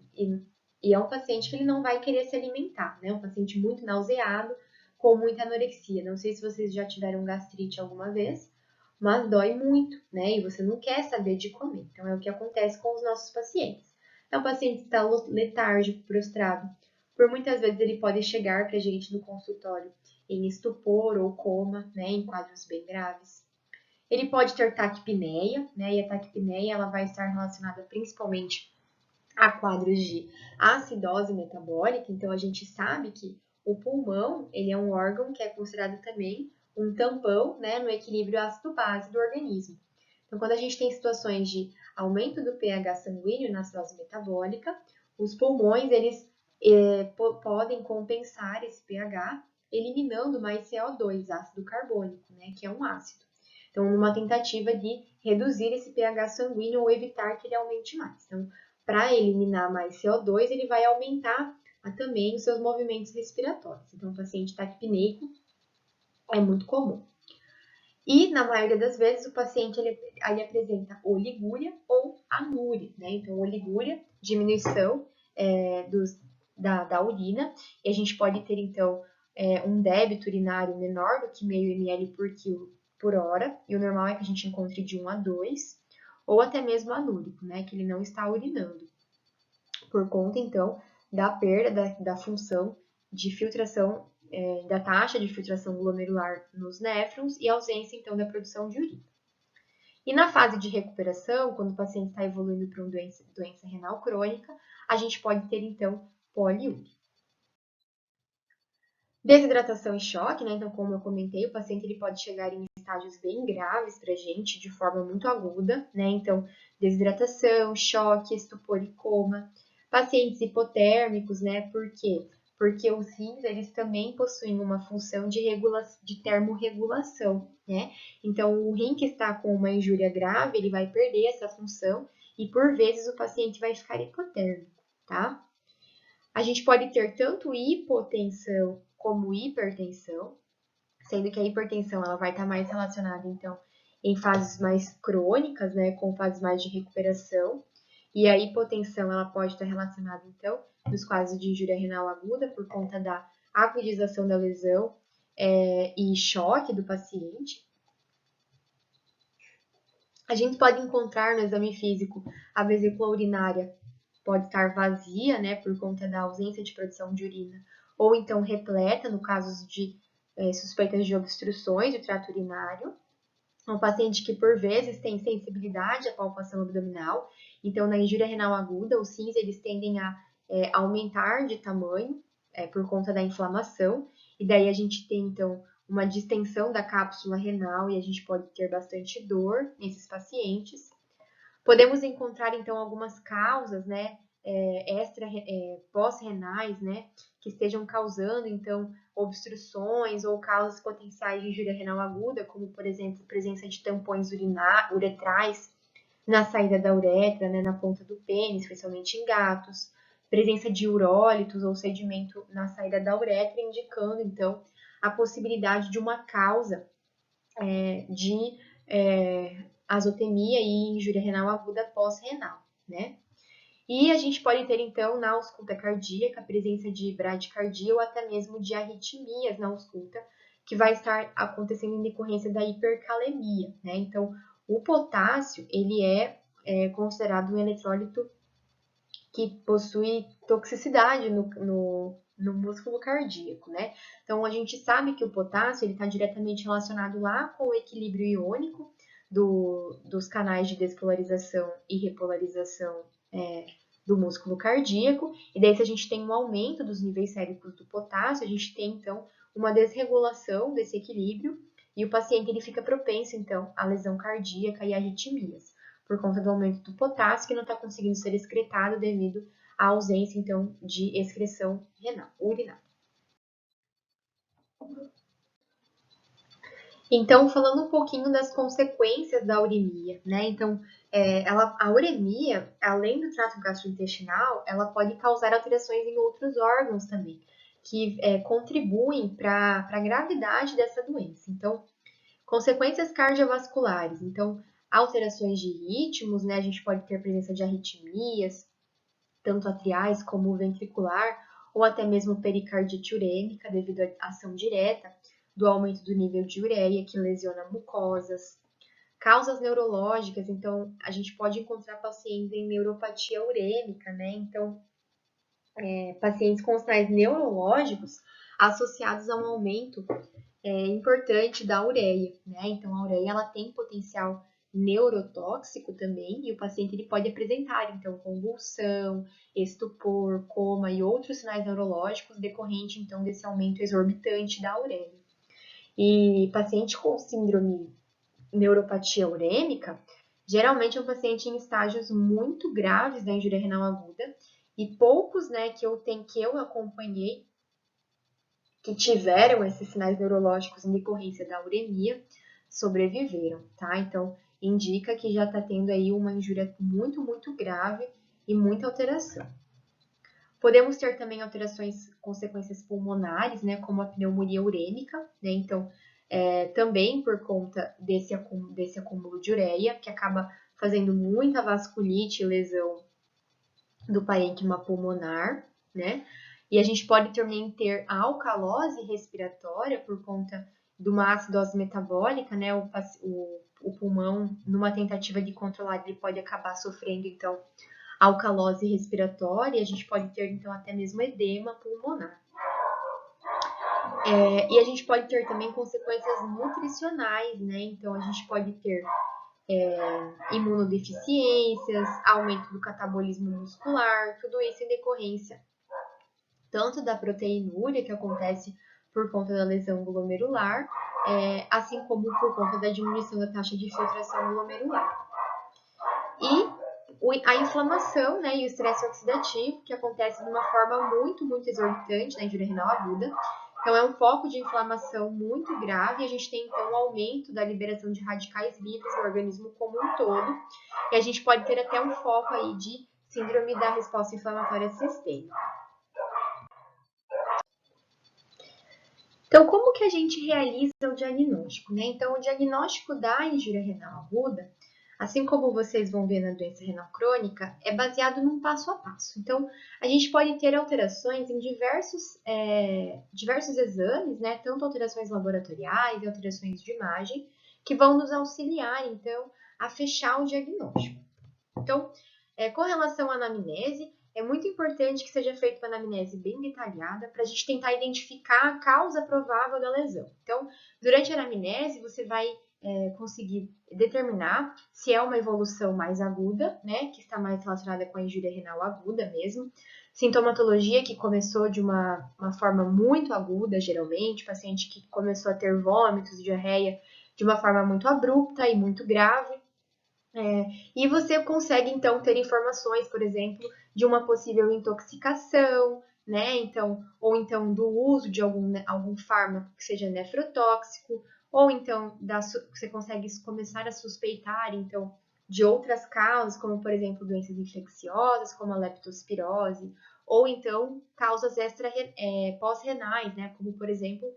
é um paciente que ele não vai querer se alimentar, né? Um paciente muito nauseado, com muita anorexia. Não sei se vocês já tiveram gastrite alguma vez, mas dói muito, né? E você não quer saber de comer. Então, é o que acontece com os nossos pacientes. É um paciente que está letárgico, prostrado. Por muitas vezes ele pode chegar para a gente no consultório em estupor ou coma, né? Em quadros bem graves. Ele pode ter taquipneia, né? E a taquipneia ela vai estar relacionada principalmente a quadros de acidose metabólica. Então, a gente sabe que o pulmão, ele é um órgão que é considerado também um tampão, né, no equilíbrio ácido-base do organismo. Então, quando a gente tem situações de aumento do pH sanguíneo na acidose metabólica, os pulmões, eles podem compensar esse pH eliminando mais CO2, ácido carbônico, né, que é um ácido. Então, numa tentativa de reduzir esse pH sanguíneo ou evitar que ele aumente mais. Então, para eliminar mais CO2, ele vai aumentar também os seus movimentos respiratórios. Então, o paciente taquipneico é muito comum. E, na maioria das vezes, o paciente ele apresenta oligúria ou anúria, né? Então, oligúria, diminuição da urina, e a gente pode ter, então, um débito urinário menor do que meio ml por quilo por hora, e o normal é que a gente encontre de 1 a 2, ou até mesmo anúrico, né? Que ele não está urinando, por conta, então, da perda da função de filtração, da taxa de filtração glomerular nos néfrons e ausência, então, da produção de urina. E na fase de recuperação, quando o paciente está evoluindo para uma doença renal crônica, a gente pode ter, então, poliúria. Desidratação e choque, né? Então, como eu comentei, o paciente ele pode chegar em estágios bem graves para a gente, de forma muito aguda, né? Então, desidratação, choque, estupor e coma. Pacientes hipotérmicos, né? Por quê? Porque os rins, eles também possuem uma função de termorregulação, né? Então, o rim que está com uma injúria grave, ele vai perder essa função e, por vezes, o paciente vai ficar hipotérmico, tá? A gente pode ter tanto hipotensão como hipertensão, sendo que a hipertensão ela vai estar mais relacionada, então, em fases mais crônicas, né, com fases mais de recuperação, e a hipotensão ela pode estar relacionada, então, nos casos de injúria renal aguda, por conta da agudização da lesão e choque do paciente. A gente pode encontrar no exame físico a vesícula urinária pode estar vazia, né, por conta da ausência de produção de urina, ou então repleta, no caso de suspeitas de obstruções do trato urinário. Um paciente que, por vezes, tem sensibilidade à palpação abdominal. Então, na injúria renal aguda, os rins eles tendem a aumentar de tamanho por conta da inflamação. E daí a gente tem, então, uma distensão da cápsula renal e a gente pode ter bastante dor nesses pacientes. Podemos encontrar, então, algumas causas, né, pós-renais, né, que estejam causando, então, obstruções ou causas potenciais de injúria renal aguda, como, por exemplo, presença de tampões uretrais na saída da uretra, né, na ponta do pênis, especialmente em gatos, presença de urólitos ou sedimento na saída da uretra, indicando, então, a possibilidade de uma causa de azotemia e injúria renal aguda pós-renal, né? E a gente pode ter, então, na ausculta cardíaca, a presença de bradicardia ou até mesmo de arritmias na ausculta, que vai estar acontecendo em decorrência da hipercalemia, né? Então, o potássio, ele é considerado um eletrólito que possui toxicidade no músculo cardíaco, né? Então, a gente sabe que o potássio ele está diretamente relacionado lá com o equilíbrio iônico dos canais de despolarização e repolarização do músculo cardíaco. E daí, se a gente tem um aumento dos níveis séricos do potássio, a gente tem, então, uma desregulação desse equilíbrio e o paciente ele fica propenso, então, à lesão cardíaca e arritmias, por conta do aumento do potássio que não está conseguindo ser excretado devido à ausência, então, de excreção urinária. Então, falando um pouquinho das consequências da uremia, né? Então, a uremia, além do trato gastrointestinal, ela pode causar alterações em outros órgãos também, que contribuem para a gravidade dessa doença. Então, consequências cardiovasculares. Então, alterações de ritmos, né? A gente pode ter presença de arritmias, tanto atriais como ventricular, ou até mesmo pericardite urêmica, devido à ação direta do aumento do nível de ureia, que lesiona mucosas. Causas neurológicas, então, a gente pode encontrar pacientes em neuropatia urêmica, né? Então, pacientes com sinais neurológicos associados a um aumento importante da ureia, né? Então, a ureia, ela tem potencial neurotóxico também, e o paciente ele pode apresentar, então, convulsão, estupor, coma e outros sinais neurológicos decorrente, então, desse aumento exorbitante da ureia. E paciente com síndrome neuropatia urêmica, geralmente é um paciente em estágios muito graves da injúria renal aguda, e poucos, né, que eu acompanhei, que tiveram esses sinais neurológicos em decorrência da uremia, sobreviveram, tá? Então, indica que já está tendo aí uma injúria muito, muito grave e muita alteração. Podemos ter também alterações, consequências pulmonares, né, como a pneumonia urêmica, né? Então, também por conta desse acúmulo de ureia, que acaba fazendo muita vasculite e lesão do parênquima pulmonar, né? E a gente pode também ter a alcalose respiratória por conta de uma acidose metabólica, né? O pulmão, numa tentativa de controlar, ele pode acabar sofrendo, então, alcalose respiratória, e a gente pode ter, então, até mesmo edema pulmonar. E a gente pode ter também consequências nutricionais, né? Então, a gente pode ter imunodeficiências, aumento do catabolismo muscular, tudo isso em decorrência tanto da proteinúria, que acontece por conta da lesão glomerular, assim como por conta da diminuição da taxa de filtração glomerular. E a inflamação, né, e o estresse oxidativo, que acontece de uma forma muito, muito exorbitante na injúria renal aguda. Então, é um foco de inflamação muito grave, e a gente tem, então, um aumento da liberação de radicais livres no organismo como um todo, e a gente pode ter até um foco aí de síndrome da resposta inflamatória sistêmica. Então, como que a gente realiza o diagnóstico, né? Então, o diagnóstico da injúria renal aguda, assim como vocês vão ver na doença renal crônica, é baseado num passo a passo. Então, a gente pode ter alterações em diversos exames, né? Tanto alterações laboratoriais e alterações de imagem, que vão nos auxiliar, então, a fechar o diagnóstico. Então, com relação à anamnese, é muito importante que seja feita uma anamnese bem detalhada para a gente tentar identificar a causa provável da lesão. Então, durante a anamnese, você vai conseguir determinar se é uma evolução mais aguda, né, que está mais relacionada com a injúria renal aguda mesmo, sintomatologia que começou de uma forma muito aguda, geralmente, paciente que começou a ter vômitos, diarreia de uma forma muito abrupta e muito grave. E você consegue, então, ter informações, por exemplo, de uma possível intoxicação, né? Então, ou então do uso de algum fármaco que seja nefrotóxico, ou então você consegue começar a suspeitar, então, de outras causas, como, por exemplo, doenças infecciosas, como a leptospirose, ou então causas pós-renais, né? Como, por exemplo,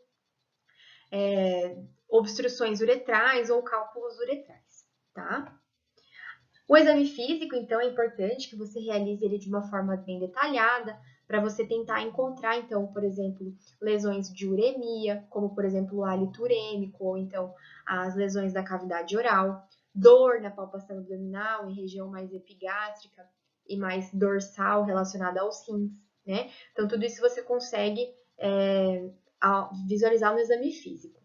obstruções uretrais ou cálculos uretrais, tá? O exame físico, então, é importante que você realize ele de uma forma bem detalhada, para você tentar encontrar, então, por exemplo, lesões de uremia, como, por exemplo, o hálito urêmico, ou então as lesões da cavidade oral, dor na palpação abdominal, em região mais epigástrica e mais dorsal relacionada aos rins, né? Então, tudo isso você consegue visualizar no exame físico.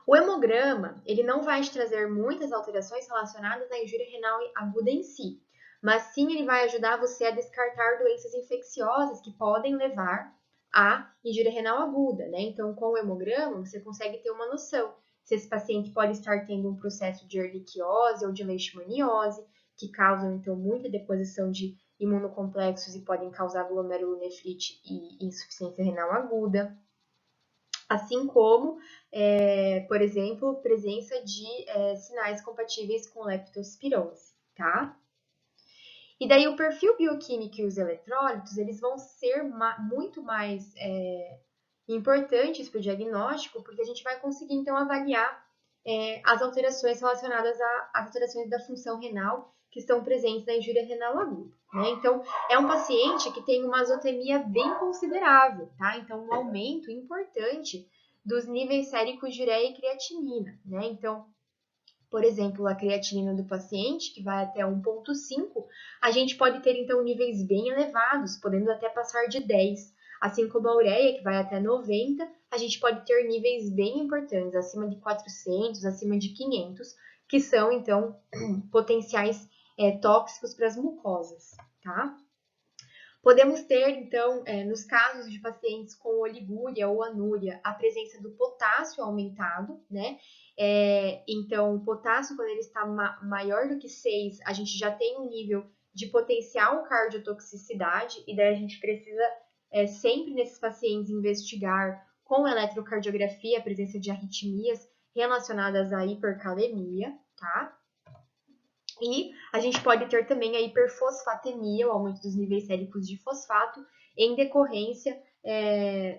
O hemograma, ele não vai te trazer muitas alterações relacionadas à injúria renal aguda em si, mas sim ele vai ajudar você a descartar doenças infecciosas que podem levar à injúria renal aguda, né? Então, com o hemograma, você consegue ter uma noção se esse paciente pode estar tendo um processo de erliquiose ou de leishmaniose, que causam, então, muita deposição de imunocomplexos e podem causar glomerulonefrite e insuficiência renal aguda. Assim como, por exemplo, presença de sinais compatíveis com leptospirose, tá? E daí o perfil bioquímico e os eletrólitos, eles vão ser muito mais importantes para o diagnóstico, porque a gente vai conseguir, então, avaliar as alterações relacionadas às alterações da função renal que estão presentes na injúria renal aguda, né? Então, é um paciente que tem uma azotemia bem considerável, tá? Então, um aumento importante dos níveis séricos de ureia e creatinina, né? Então, por exemplo, a creatinina do paciente, que vai até 1,5, a gente pode ter, então, níveis bem elevados, podendo até passar de 10. Assim como a ureia, que vai até 90, a gente pode ter níveis bem importantes, acima de 400, acima de 500, que são, então, potenciais tóxicos para as mucosas, tá? Podemos ter, então, nos casos de pacientes com oligúria ou anúria, a presença do potássio aumentado, né? Então, o potássio, quando ele está maior do que 6, a gente já tem um nível de potencial cardiotoxicidade, e daí a gente precisa sempre nesses pacientes investigar com eletrocardiografia a presença de arritmias relacionadas à hipercalemia, tá? E a gente pode ter também a hiperfosfatemia, o aumento dos níveis séricos de fosfato, em decorrência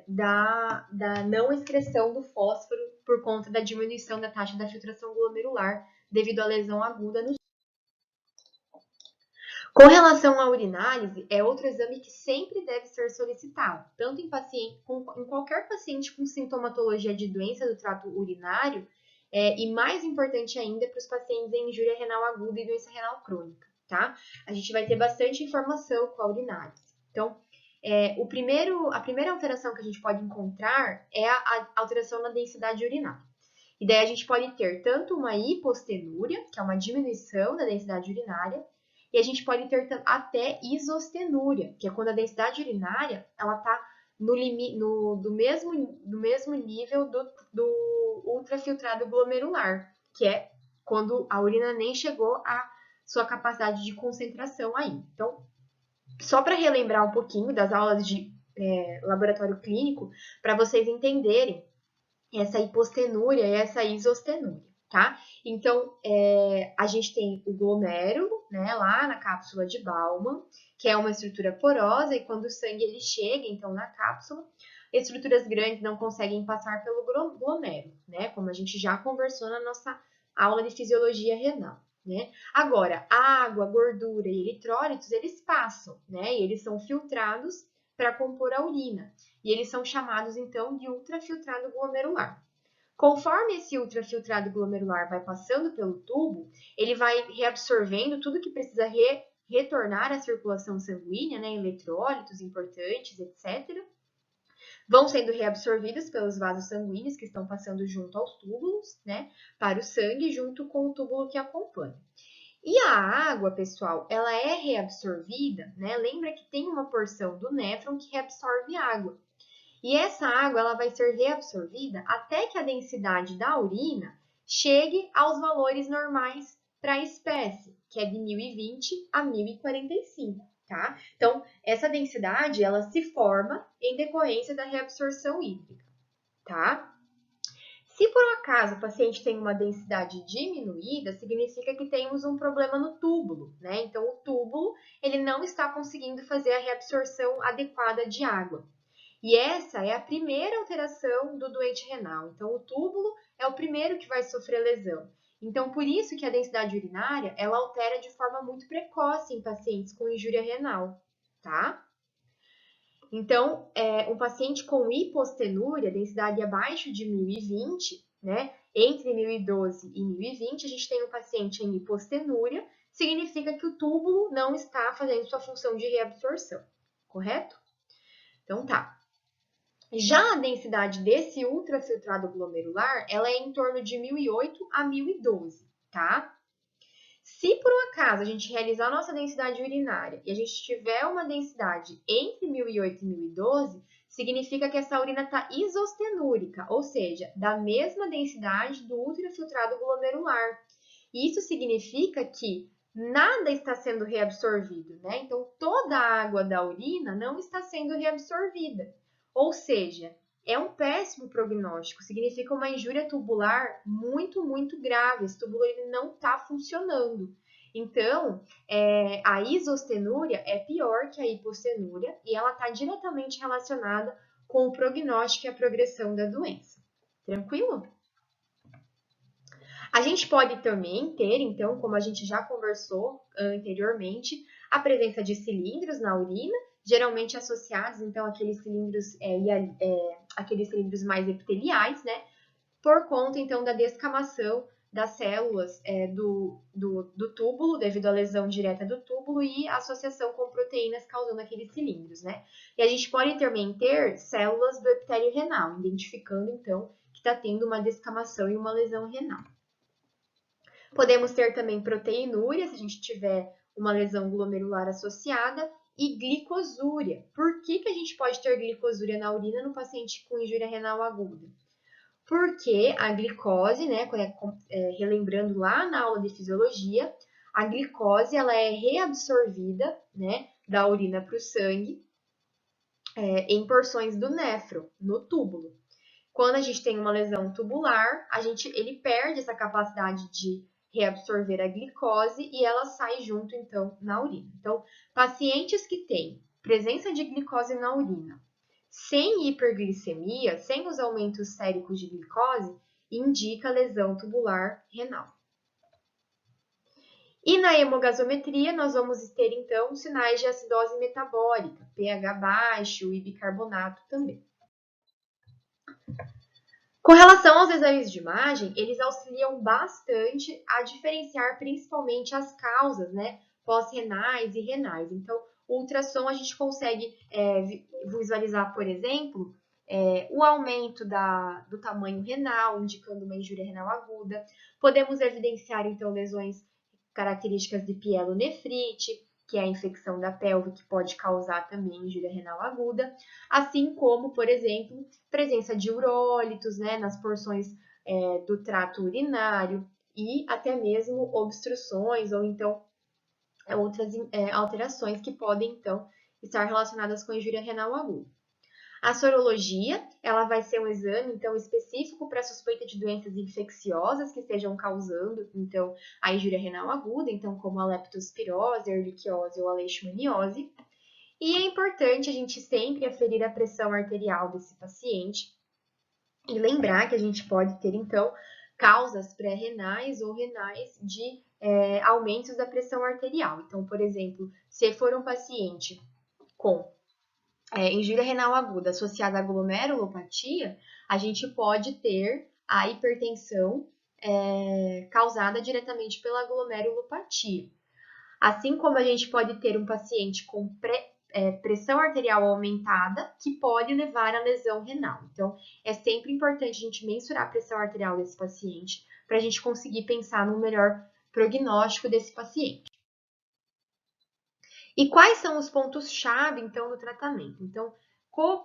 da não excreção do fósforo por conta da diminuição da taxa da filtração glomerular devido à lesão aguda no. Com relação à urinálise, é outro exame que sempre deve ser solicitado, tanto em qualquer paciente com sintomatologia de doença do trato urinário, e mais importante ainda para os pacientes em injúria renal aguda e doença renal crônica, tá? A gente vai ter bastante informação com a urinálise. Então, a primeira alteração que a gente pode encontrar é a alteração na densidade urinária. E daí a gente pode ter tanto uma hipostenúria, que é uma diminuição da densidade urinária, e a gente pode ter até isostenúria, que é quando a densidade urinária ela está do mesmo nível do ultrafiltrado glomerular, que é quando a urina nem chegou à sua capacidade de concentração aí. Então, só para relembrar um pouquinho das aulas de laboratório clínico, para vocês entenderem essa hipostenúria e essa isostenúria, tá? Então, a gente tem o glomérulo, né, lá na cápsula de Bowman, que é uma estrutura porosa, e quando o sangue ele chega, então, na cápsula, estruturas grandes não conseguem passar pelo glomérulo, né, como a gente já conversou na nossa aula de fisiologia renal, né? Agora, a água, gordura e eletrólitos, eles passam, né, e eles são filtrados para compor a urina, e eles são chamados, então, de ultrafiltrado glomerular. Conforme esse ultrafiltrado glomerular vai passando pelo tubo, ele vai reabsorvendo tudo que precisa retornar à circulação sanguínea, né, eletrólitos importantes, etc. Vão sendo reabsorvidos pelos vasos sanguíneos que estão passando junto aos túbulos, né, para o sangue, junto com o túbulo que acompanha. E a água, pessoal, ela é reabsorvida, né? Lembra que tem uma porção do néfron que reabsorve água. E essa água ela vai ser reabsorvida até que a densidade da urina chegue aos valores normais para a espécie, que é de 1020 a 1045, tá? Então, essa densidade ela se forma em decorrência da reabsorção hídrica, tá? Se por acaso o paciente tem uma densidade diminuída, significa que temos um problema no túbulo, né? Então, o túbulo ele não está conseguindo fazer a reabsorção adequada de água. E essa é a primeira alteração do doente renal. Então, o túbulo é o primeiro que vai sofrer lesão. Então, por isso que a densidade urinária, ela altera de forma muito precoce em pacientes com injúria renal, tá? Então, um paciente com hipostenúria, densidade abaixo de 1020, né? Entre 1012 e 1020, a gente tem um paciente em hipostenúria, significa que o túbulo não está fazendo sua função de reabsorção, correto? Então, tá. Já a densidade desse ultrafiltrado glomerular, ela é em torno de 1008 a 1012, tá? Se por um acaso a gente realizar a nossa densidade urinária e a gente tiver uma densidade entre 1008 e 1012, significa que essa urina está isostenúrica, ou seja, da mesma densidade do ultrafiltrado glomerular. Isso significa que nada está sendo reabsorvido, né? Então, toda a água da urina não está sendo reabsorvida. Ou seja, é um péssimo prognóstico, significa uma injúria tubular muito, muito grave. Esse túbulo ele não está funcionando. Então, a isostenúria é pior que a hipostenúria e ela está diretamente relacionada com o prognóstico e a progressão da doença. Tranquilo? A gente pode também ter, então, como a gente já conversou anteriormente, a presença de cilindros na urina, geralmente associados, então, àqueles cilindros mais epiteliais, né? Por conta, então, da descamação das células do túbulo, devido à lesão direta do túbulo e associação com proteínas causando aqueles cilindros, né? E a gente pode também ter células do epitélio renal, identificando, então, que está tendo uma descamação e uma lesão renal. Podemos ter também proteinúria, se a gente tiver uma lesão glomerular associada, e glicosúria. Por que a gente pode ter glicosúria na urina no paciente com injúria renal aguda? Porque a glicose, né, relembrando lá na aula de fisiologia, a glicose ela é reabsorvida, né, da urina para o sangue em porções do néfron, no túbulo. Quando a gente tem uma lesão tubular, ele perde essa capacidade de reabsorver a glicose e ela sai junto, então, na urina. Então, pacientes que têm presença de glicose na urina, sem hiperglicemia, sem os aumentos séricos de glicose, indica lesão tubular renal. E na hemogasometria, nós vamos ter, então, sinais de acidose metabólica, pH baixo e bicarbonato também. Com relação aos exames de imagem, eles auxiliam bastante a diferenciar principalmente as causas, né, pós-renais e renais. Então, o ultrassom a gente consegue visualizar, por exemplo, o aumento do tamanho renal, indicando uma injúria renal aguda. Podemos evidenciar, então, lesões características de pielonefrite, que é a infecção da pelve, que pode causar também injúria renal aguda, assim como, por exemplo, presença de urólitos, né, nas porções do trato urinário e até mesmo obstruções ou então outras alterações que podem, então, estar relacionadas com a injúria renal aguda. A sorologia, ela vai ser um exame, então, específico para suspeita de doenças infecciosas que estejam causando, então, a injúria renal aguda, então, como a leptospirose, a ehrlichiose ou a leishmaniose. E é importante a gente sempre aferir a pressão arterial desse paciente e lembrar que a gente pode ter, então, causas pré-renais ou renais de aumentos da pressão arterial. Então, por exemplo, se for um paciente com injúria renal aguda associada à glomerulopatia, a gente pode ter a hipertensão causada diretamente pela glomerulopatia. Assim como a gente pode ter um paciente com pressão arterial aumentada, que pode levar à lesão renal. Então, é sempre importante a gente mensurar a pressão arterial desse paciente, para a gente conseguir pensar no melhor prognóstico desse paciente. E quais são os pontos-chave, então, do tratamento? Então,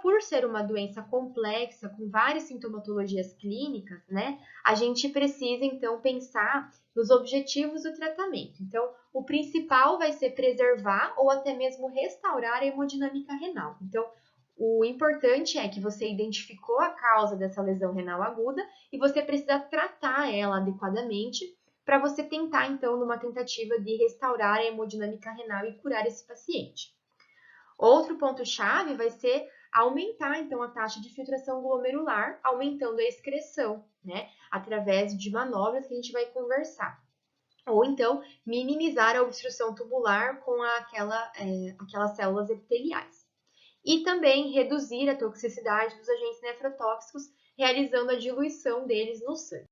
por ser uma doença complexa, com várias sintomatologias clínicas, né, a gente precisa, então, pensar nos objetivos do tratamento. Então, o principal vai ser preservar ou até mesmo restaurar a hemodinâmica renal. Então, o importante é que você identificou a causa dessa lesão renal aguda e você precisa tratar ela adequadamente para você tentar, então, numa tentativa de restaurar a hemodinâmica renal e curar esse paciente. Outro ponto-chave vai ser aumentar, então, a taxa de filtração glomerular, aumentando a excreção, né, através de manobras que a gente vai conversar. Ou, então, minimizar a obstrução tubular com aquelas células epiteliais. E também reduzir a toxicidade dos agentes nefrotóxicos, realizando a diluição deles no sangue.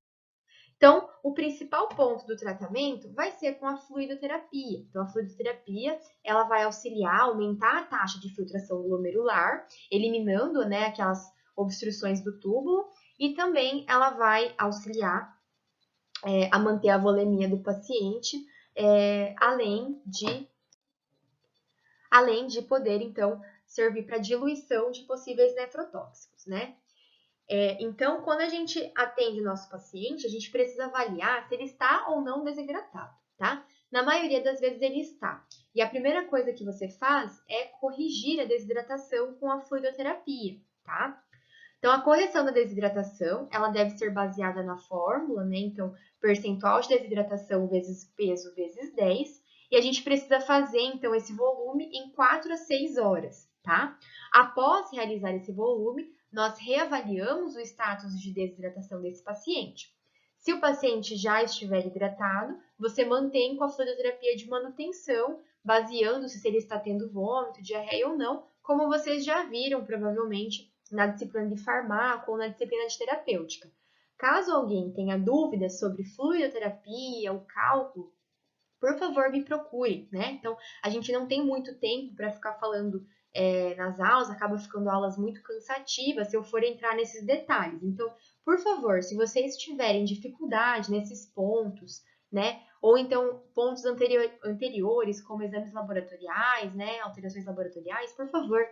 Então, o principal ponto do tratamento vai ser com a fluidoterapia. Então, a fluidoterapia, ela vai auxiliar, aumentar a taxa de filtração glomerular, eliminando, né, aquelas obstruções do túbulo, e também ela vai auxiliar a manter a volemia do paciente, além de poder, então, servir para diluição de possíveis nefrotóxicos, né? Então, quando a gente atende o nosso paciente, a gente precisa avaliar se ele está ou não desidratado, tá? Na maioria das vezes ele está. E a primeira coisa que você faz é corrigir a desidratação com a fluidoterapia, tá? Então, a correção da desidratação, ela deve ser baseada na fórmula, né? Então, percentual de desidratação vezes peso vezes 10. E a gente precisa fazer, então, esse volume em 4 a 6 horas, tá? Após realizar esse volume, nós reavaliamos o status de desidratação desse paciente. Se o paciente já estiver hidratado, você mantém com a fluidoterapia de manutenção, baseando-se se ele está tendo vômito, diarreia ou não, como vocês já viram, provavelmente, na disciplina de farmaco ou na disciplina de terapêutica. Caso alguém tenha dúvidas sobre fluidoterapia ou cálculo, por favor, me procure, né? Então, a gente não tem muito tempo para ficar falando nas aulas, acaba ficando aulas muito cansativas se eu for entrar nesses detalhes. Então, por favor, se vocês tiverem dificuldade nesses pontos, né? Ou então pontos anteriores, como exames laboratoriais, né? Alterações laboratoriais, por favor,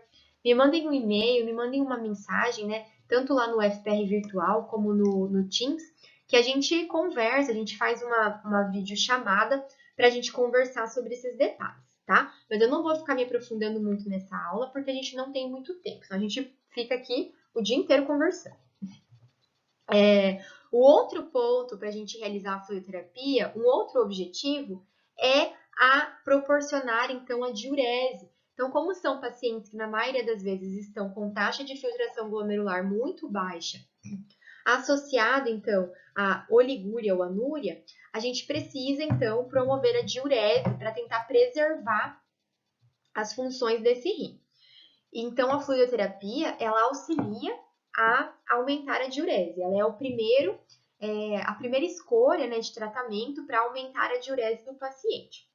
me mandem um e-mail, me mandem uma mensagem, né? Tanto lá no FPR Virtual como no Teams, que a gente conversa, a gente faz uma videochamada para a gente conversar sobre esses detalhes, tá? Mas eu não vou ficar me aprofundando muito nessa aula, porque a gente não tem muito tempo, então a gente fica aqui o dia inteiro conversando. O outro ponto para a gente realizar a fluidoterapia, um outro objetivo é a proporcionar, então, a diurese. Então, como são pacientes que, na maioria das vezes, estão com taxa de filtração glomerular muito baixa, associado, então, à oligúria ou anúria, a gente precisa, então, promover a diurese para tentar preservar as funções desse rim. Então, a fluidoterapia, ela auxilia a aumentar a diurese. Ela é a primeira escolha, né, de tratamento para aumentar a diurese do paciente.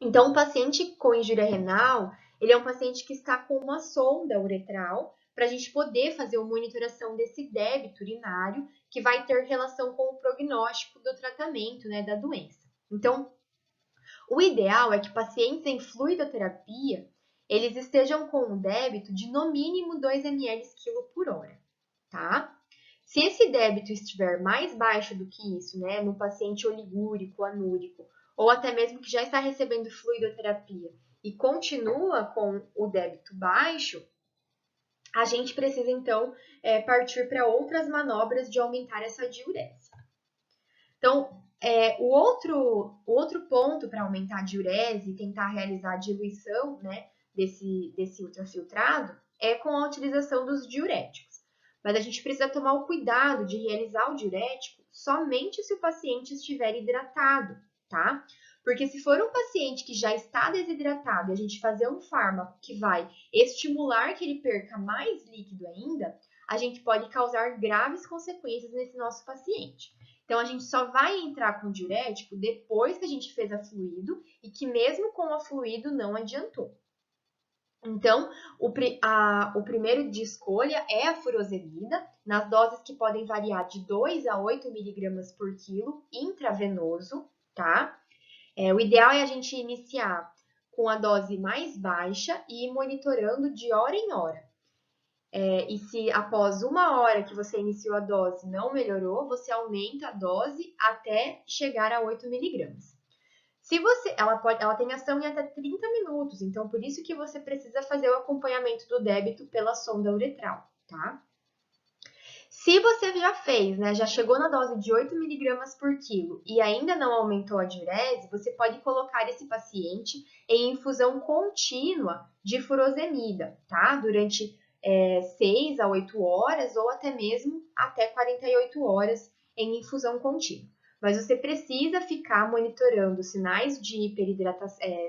Então, o paciente com injúria renal, ele é um paciente que está com uma sonda uretral para a gente poder fazer uma monitoração desse débito urinário que vai ter relação com o prognóstico do tratamento, né, da doença. Então, o ideal é que pacientes em fluidoterapia, eles estejam com um débito de no mínimo 2 ml/quilo por hora, tá? Se esse débito estiver mais baixo do que isso, né, no paciente oligúrico, anúrico, ou até mesmo que já está recebendo fluidoterapia e continua com o débito baixo, a gente precisa, então, partir para outras manobras de aumentar essa diurese. Então, o outro ponto para aumentar a diurese e tentar realizar a diluição, né, desse ultrafiltrado é com a utilização dos diuréticos. Mas a gente precisa tomar o cuidado de realizar o diurético somente se o paciente estiver hidratado, tá? Porque se for um paciente que já está desidratado e a gente fazer um fármaco que vai estimular que ele perca mais líquido ainda, a gente pode causar graves consequências nesse nosso paciente. Então, a gente só vai entrar com diurético depois que a gente fez a fluido e que mesmo com a fluido não adiantou. Então, o primeiro de escolha é a furosemida, nas doses que podem variar de 2 a 8 miligramas por quilo intravenoso, tá? O ideal é a gente iniciar com a dose mais baixa e ir monitorando de hora em hora. E se após 1 hora que você iniciou a dose não melhorou, você aumenta a dose até chegar a 8 miligramas. Ela tem ação em até 30 minutos, então por isso que você precisa fazer o acompanhamento do débito pela sonda uretral, tá? Se você já fez, né, já chegou na dose de 8 miligramas por quilo e ainda não aumentou a diurese, você pode colocar esse paciente em infusão contínua de furosemida, tá? Durante 6 a 8 horas ou até mesmo até 48 horas em infusão contínua. Mas você precisa ficar monitorando sinais de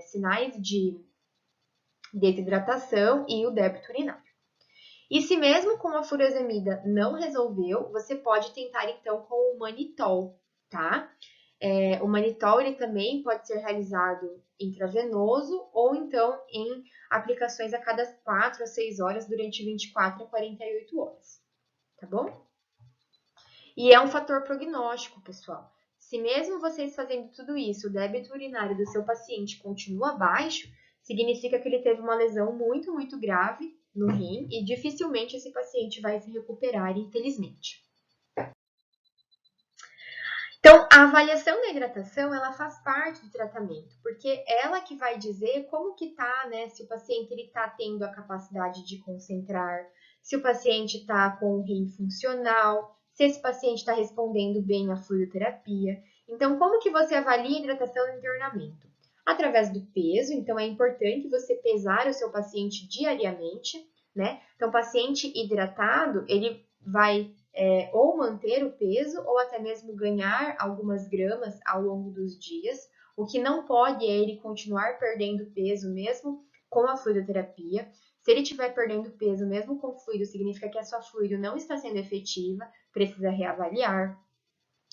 sinais de desidratação e o débito urinário. E se mesmo com a furosemida não resolveu, você pode tentar então com o manitol, tá? O manitol ele também pode ser realizado intravenoso ou então em aplicações a cada 4 a 6 horas durante 24 a 48 horas, tá bom? E é um fator prognóstico, pessoal. Se mesmo vocês fazendo tudo isso, o débito urinário do seu paciente continua baixo, significa que ele teve uma lesão muito, muito grave no rim e dificilmente esse paciente vai se recuperar, infelizmente. Então, a avaliação da hidratação, ela faz parte do tratamento, porque ela que vai dizer como que tá, né, se o paciente ele tá tendo a capacidade de concentrar, se o paciente está com o rim funcional, se esse paciente está respondendo bem à fluidoterapia. Então, como que você avalia a hidratação no internamento? Através do peso, então é importante você pesar o seu paciente diariamente, né? Então, o paciente hidratado, ele vai ou manter o peso ou até mesmo ganhar algumas gramas ao longo dos dias. O que não pode é ele continuar perdendo peso mesmo com a fluidoterapia. Se ele estiver perdendo peso mesmo com fluido, significa que a sua fluido não está sendo efetiva, precisa reavaliar.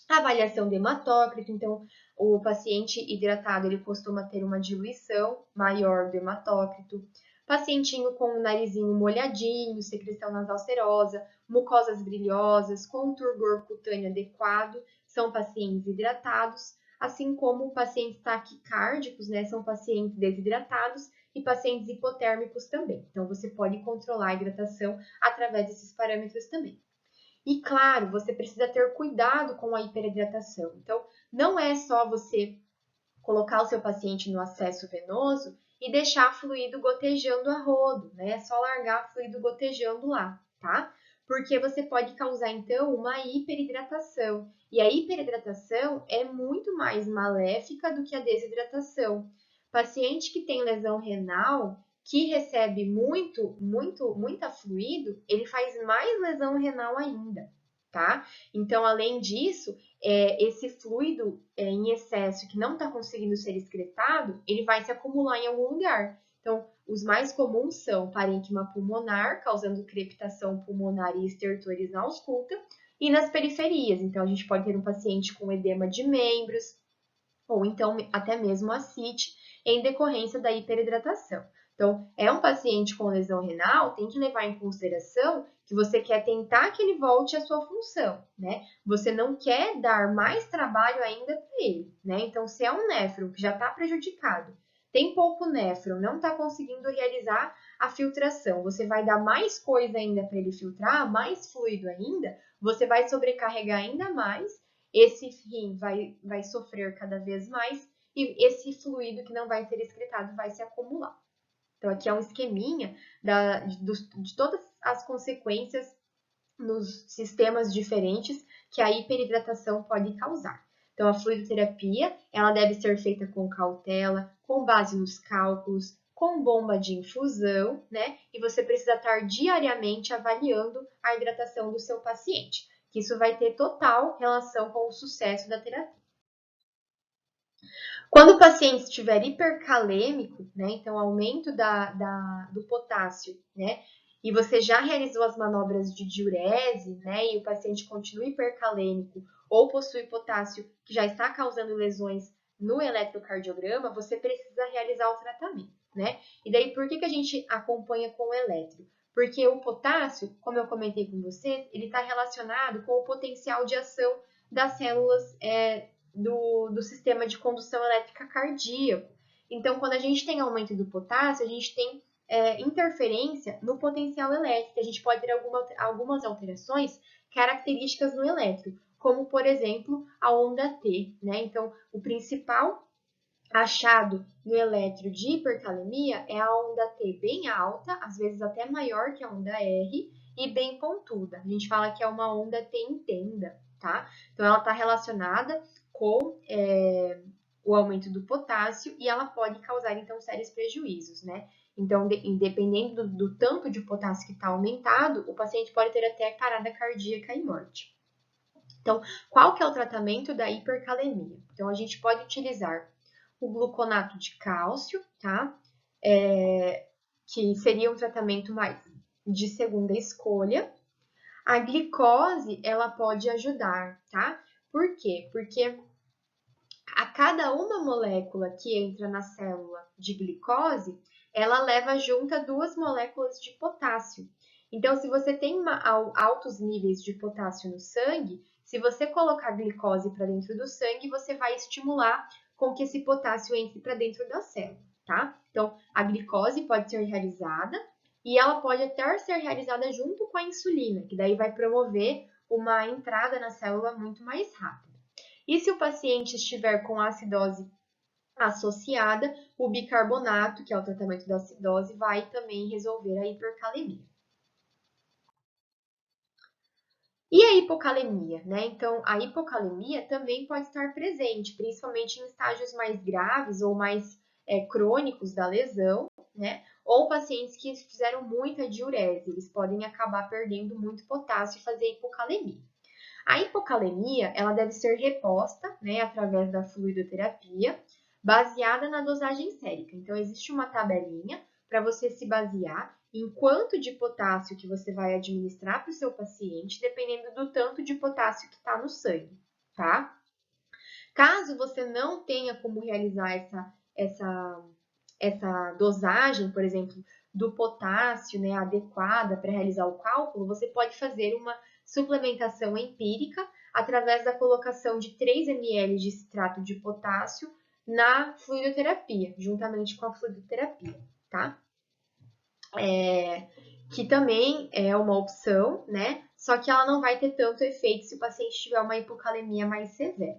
A avaliação do hematócrito, então o paciente hidratado ele costuma ter uma diluição maior do hematócrito. Pacientinho com o narizinho molhadinho, secreção nasal serosa, mucosas brilhosas, com turgor cutâneo adequado, são pacientes hidratados, assim como pacientes taquicárdicos, né, são pacientes desidratados e pacientes hipotérmicos também. Então, você pode controlar a hidratação através desses parâmetros também. E claro, você precisa ter cuidado com a hiperidratação. Então, não é só você colocar o seu paciente no acesso venoso e deixar fluido gotejando a rodo, né? É só largar fluido gotejando lá, tá? Porque você pode causar, então, uma hiperidratação. E a hiperidratação é muito mais maléfica do que a desidratação. Paciente que tem lesão renal, que recebe muita fluido, ele faz mais lesão renal ainda, tá? Então, além disso, esse fluido em excesso que não está conseguindo ser excretado, ele vai se acumular em algum lugar. Então, os mais comuns são parênquima pulmonar, causando crepitação pulmonar e estertores na ausculta, e nas periferias. Então, a gente pode ter um paciente com edema de membros, ou então até mesmo ascite, em decorrência da hiperidratação. Então, é um paciente com lesão renal, tem que levar em consideração que você quer tentar que ele volte à sua função, né? Você não quer dar mais trabalho ainda para ele, né? Então, se é um néfron que já está prejudicado, tem pouco néfron, não está conseguindo realizar a filtração, você vai dar mais coisa ainda para ele filtrar, mais fluido ainda, você vai sobrecarregar ainda mais, esse rim vai sofrer cada vez mais e esse fluido que não vai ser excretado vai se acumular. Então, aqui é um esqueminha de todas as consequências nos sistemas diferentes que a hiperidratação pode causar. Então, a fluidoterapia, ela deve ser feita com cautela, com base nos cálculos, com bomba de infusão, né? E você precisa estar diariamente avaliando a hidratação do seu paciente, que isso vai ter total relação com o sucesso da terapia. Quando o paciente estiver hipercalêmico, né, então aumento do potássio, né, e você já realizou as manobras de diurese, né, e o paciente continua hipercalêmico ou possui potássio que já está causando lesões no eletrocardiograma, você precisa realizar o tratamento, né? E daí, por que a gente acompanha com o eletro? Porque o potássio, como eu comentei com vocês, ele está relacionado com o potencial de ação das células do sistema de condução elétrica cardíaco. Então, quando a gente tem aumento do potássio, a gente tem interferência no potencial elétrico. A gente pode ter algumas alterações características no eletro, como, por exemplo, a onda T, né? Então, o principal achado no eletro de hipercalemia é a onda T bem alta, às vezes até maior que a onda R, e bem pontuda. A gente fala que é uma onda T em tenda, tá? Então, ela está relacionada com o aumento do potássio e ela pode causar, então, sérios prejuízos, né? Então, independente do tanto de potássio que está aumentado, o paciente pode ter até parada cardíaca e morte. Então, qual que é o tratamento da hipercalemia? Então, a gente pode utilizar o gluconato de cálcio, tá? Que seria um tratamento mais de segunda escolha. A glicose, ela pode ajudar, tá? Por quê? Porque a cada uma molécula que entra na célula de glicose, ela leva junto duas moléculas de potássio. Então, se você tem altos níveis de potássio no sangue, se você colocar glicose para dentro do sangue, você vai estimular com que esse potássio entre para dentro da célula, tá? Então, a glicose pode ser realizada e ela pode até ser realizada junto com a insulina, que daí vai promover uma entrada na célula muito mais rápida. E se o paciente estiver com acidose associada, o bicarbonato, que é o tratamento da acidose, vai também resolver a hipercalemia. E a hipocalemia, né? Então, a hipocalemia também pode estar presente, principalmente em estágios mais graves ou mais crônicos da lesão, né? Ou pacientes que fizeram muita diurese, eles podem acabar perdendo muito potássio e fazer hipocalemia. A hipocalemia, ela deve ser reposta, né, através da fluidoterapia, baseada na dosagem sérica. Então, existe uma tabelinha para você se basear em quanto de potássio que você vai administrar para o seu paciente, dependendo do tanto de potássio que está no sangue, tá? Caso você não tenha como realizar essa dosagem, por exemplo, do potássio, né, adequada para realizar o cálculo, você pode fazer uma suplementação empírica através da colocação de 3 ml de citrato de potássio na fluidoterapia, juntamente com a fluidoterapia, tá? Que também é uma opção, né? Só que ela não vai ter tanto efeito se o paciente tiver uma hipocalemia mais severa.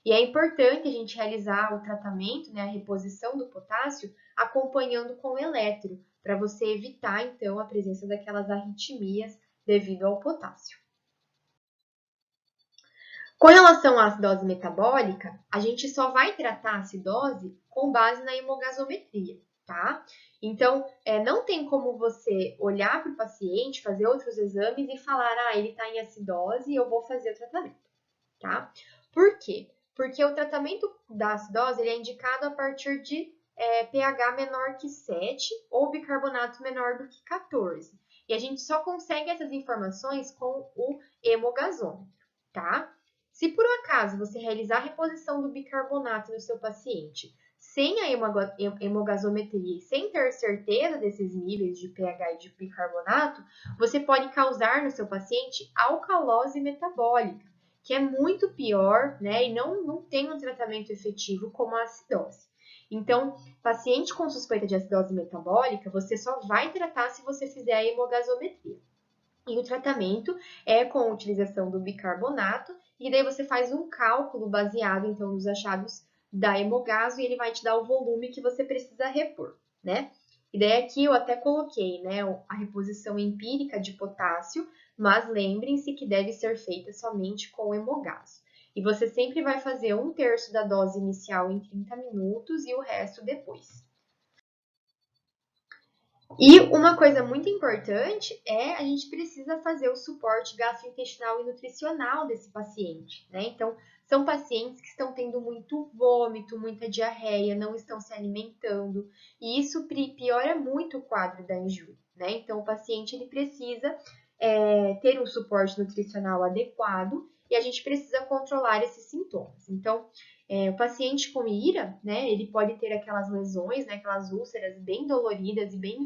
E é importante a gente realizar o tratamento, né, a reposição do potássio, acompanhando com eletro, para você evitar, então, a presença daquelas arritmias devido ao potássio. Com relação à acidose metabólica, a gente só vai tratar a acidose com base na hemogasometria, tá? Então, não tem como você olhar para o paciente, fazer outros exames e falar, ele está em acidose e eu vou fazer o tratamento, tá? Por quê? Porque o tratamento da acidose ele é indicado a partir de pH menor que 7 ou bicarbonato menor do que 14. E a gente só consegue essas informações com o hemogasômetro, tá? Se por um acaso você realizar a reposição do bicarbonato no seu paciente sem a hemogasometria e sem ter certeza desses níveis de pH e de bicarbonato, você pode causar no seu paciente alcalose metabólica, que é muito pior, né? E não tem um tratamento efetivo como a acidose. Então, paciente com suspeita de acidose metabólica, você só vai tratar se você fizer a hemogasometria. E o tratamento é com a utilização do bicarbonato, e daí você faz um cálculo baseado, então, nos achados da hemogaso, e ele vai te dar o volume que você precisa repor, né? E daí aqui eu até coloquei, né, a reposição empírica de potássio, mas lembrem-se que deve ser feita somente com hemogaso. E você sempre vai fazer 1/3 da dose inicial em 30 minutos e o resto depois. E uma coisa muito importante é a gente precisa fazer o suporte gastrointestinal e nutricional desse paciente, né? Então, são pacientes que estão tendo muito vômito, muita diarreia, não estão se alimentando, e isso piora muito o quadro da injúria, né? Então, o paciente ele precisa ter um suporte nutricional adequado e a gente precisa controlar esses sintomas. Então, o paciente com IRA, né, ele pode ter aquelas lesões, né, aquelas úlceras bem doloridas e bem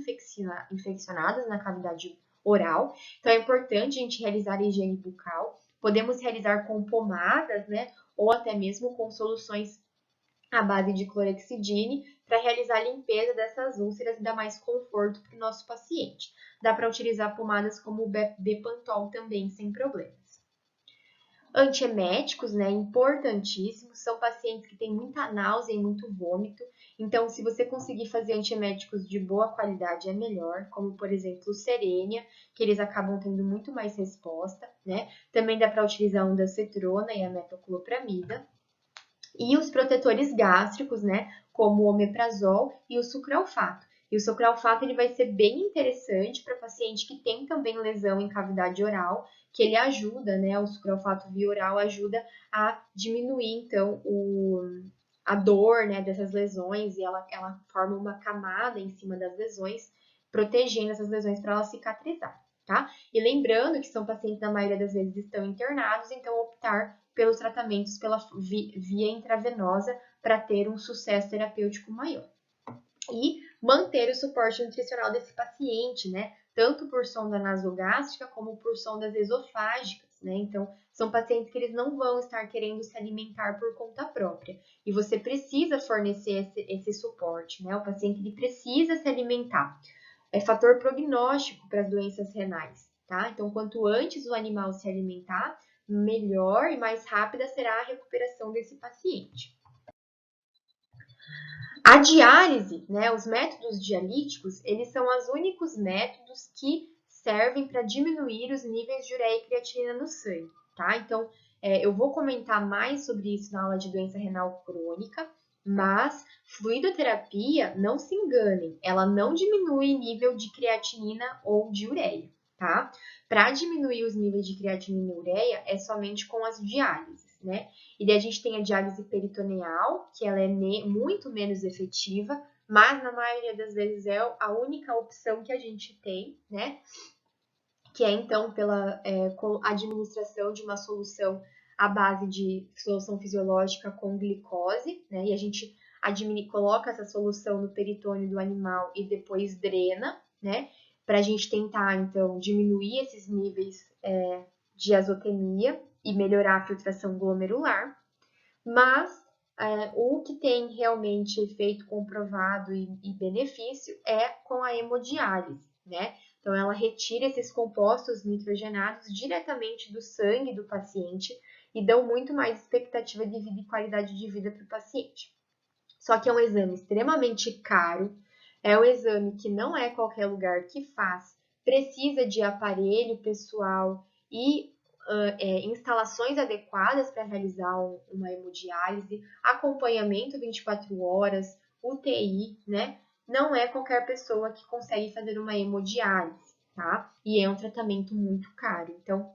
infeccionadas na cavidade oral. Então, é importante a gente realizar a higiene bucal. Podemos realizar com pomadas, né, ou até mesmo com soluções à base de clorexidine para realizar a limpeza dessas úlceras e dar mais conforto para o nosso paciente. Dá para utilizar pomadas como o Bepantol também, sem problemas. Antieméticos, né, importantíssimos, são pacientes que têm muita náusea e muito vômito, então se você conseguir fazer antieméticos de boa qualidade é melhor, como por exemplo o Serenia, que eles acabam tendo muito mais resposta, né? Também dá para utilizar a ondansetrona e a metoclopramida. E os protetores gástricos, né, como o omeprazol e o sucralfato. E o sucralfato ele vai ser bem interessante para paciente que tem também lesão em cavidade oral, que ele ajuda, né, o sucralfato via oral ajuda a diminuir, então, a dor, né, dessas lesões, e ela forma uma camada em cima das lesões, protegendo essas lesões para elas cicatrizar, tá? E lembrando que são pacientes, na maioria das vezes, estão internados, então optar pelos tratamentos pela via intravenosa para ter um sucesso terapêutico maior. E manter o suporte nutricional desse paciente, né? Tanto por sonda nasogástrica como por sondas esofágicas, né? Então, são pacientes que eles não vão estar querendo se alimentar por conta própria. E você precisa fornecer esse suporte, né? O paciente ele precisa se alimentar. É fator prognóstico para as doenças renais, tá? Então, quanto antes o animal se alimentar, melhor e mais rápida será a recuperação desse paciente. A diálise, né, os métodos dialíticos, eles são os únicos métodos que servem para diminuir os níveis de ureia e creatinina no sangue, tá? Então, eu vou comentar mais sobre isso na aula de doença renal crônica, mas fluidoterapia, não se enganem, ela não diminui nível de creatinina ou de ureia, tá? Para diminuir os níveis de creatinina e ureia é somente com as diálises, né? E daí a gente tem a diálise peritoneal, que ela é muito menos efetiva, mas na maioria das vezes é a única opção que a gente tem, né? Que é então pela administração de uma solução à base de solução fisiológica com glicose, né? E a gente coloca essa solução no peritônio do animal e depois drena, né? Para a gente tentar, então, diminuir esses níveis de azotemia e melhorar a filtração glomerular. Mas o que tem realmente efeito comprovado e benefício é com a hemodiálise, né? Então, ela retira esses compostos nitrogenados diretamente do sangue do paciente, e dão muito mais expectativa de vida e qualidade de vida para o paciente. Só que é um exame extremamente caro, é um exame que não é qualquer lugar que faz, precisa de aparelho pessoal e instalações adequadas para realizar uma hemodiálise, acompanhamento 24 horas, UTI, né? Não é qualquer pessoa que consegue fazer uma hemodiálise, tá? E é um tratamento muito caro. Então,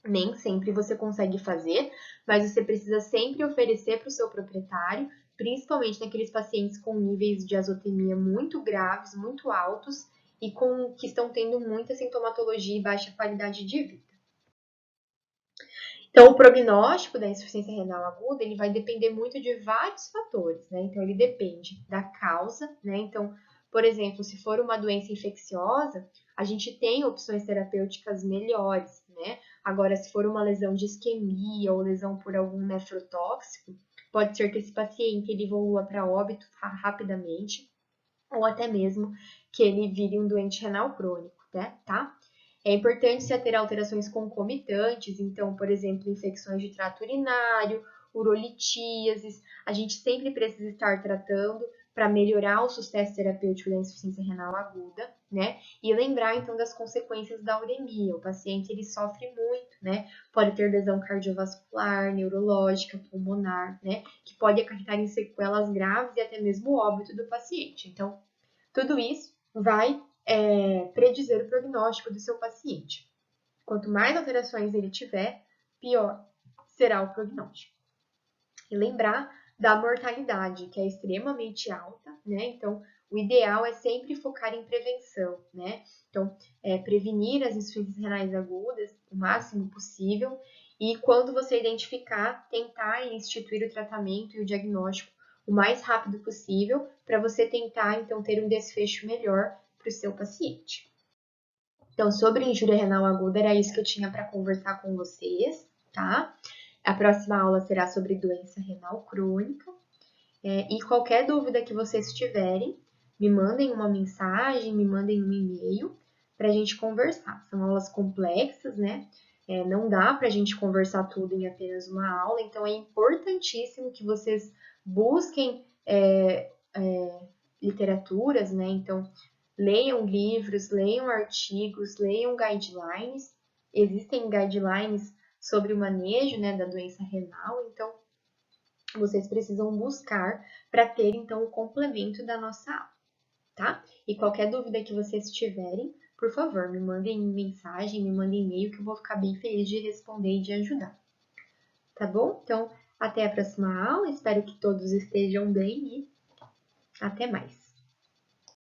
nem sempre você consegue fazer, mas você precisa sempre oferecer para o seu proprietário, principalmente naqueles pacientes com níveis de azotemia muito graves, muito altos e que estão tendo muita sintomatologia e baixa qualidade de vida. Então, o prognóstico da insuficiência renal aguda, ele vai depender muito de vários fatores, né? Então, ele depende da causa, né? Então, por exemplo, se for uma doença infecciosa, a gente tem opções terapêuticas melhores, né? Agora, se for uma lesão de isquemia ou lesão por algum nefrotóxico, pode ser que esse paciente ele evolua para óbito rapidamente, ou até mesmo que ele vire um doente renal crônico, né? Tá? É importante se ter alterações concomitantes, então, por exemplo, infecções de trato urinário, urolitíases, a gente sempre precisa estar tratando para melhorar o sucesso terapêutico da insuficiência renal aguda, né? E lembrar, então, das consequências da uremia. O paciente, ele sofre muito, né? Pode ter lesão cardiovascular, neurológica, pulmonar, né? Que pode acarretar em sequelas graves e até mesmo o óbito do paciente. Então, tudo isso vai predizer o prognóstico do seu paciente. Quanto mais alterações ele tiver, pior será o prognóstico. E lembrar da mortalidade, que é extremamente alta, né? Então, o ideal é sempre focar em prevenção, né? Então, prevenir as insuficiências renais agudas o máximo possível e quando você identificar, tentar instituir o tratamento e o diagnóstico o mais rápido possível para você tentar, então, ter um desfecho melhor para o seu paciente. Então, sobre injúria renal aguda, era isso que eu tinha para conversar com vocês, tá? A próxima aula será sobre doença renal crônica. E qualquer dúvida que vocês tiverem, me mandem uma mensagem, me mandem um e-mail para a gente conversar. São aulas complexas, né? Não dá para a gente conversar tudo em apenas uma aula, então é importantíssimo que vocês busquem literaturas, né? Então, leiam livros, leiam artigos, leiam guidelines. Existem guidelines sobre o manejo, né, da doença renal, então vocês precisam buscar para ter então o complemento da nossa aula, tá? E qualquer dúvida que vocês tiverem, por favor, me mandem mensagem, me mandem e-mail que eu vou ficar bem feliz de responder e de ajudar. Tá bom? Então, até a próxima aula, espero que todos estejam bem e até mais.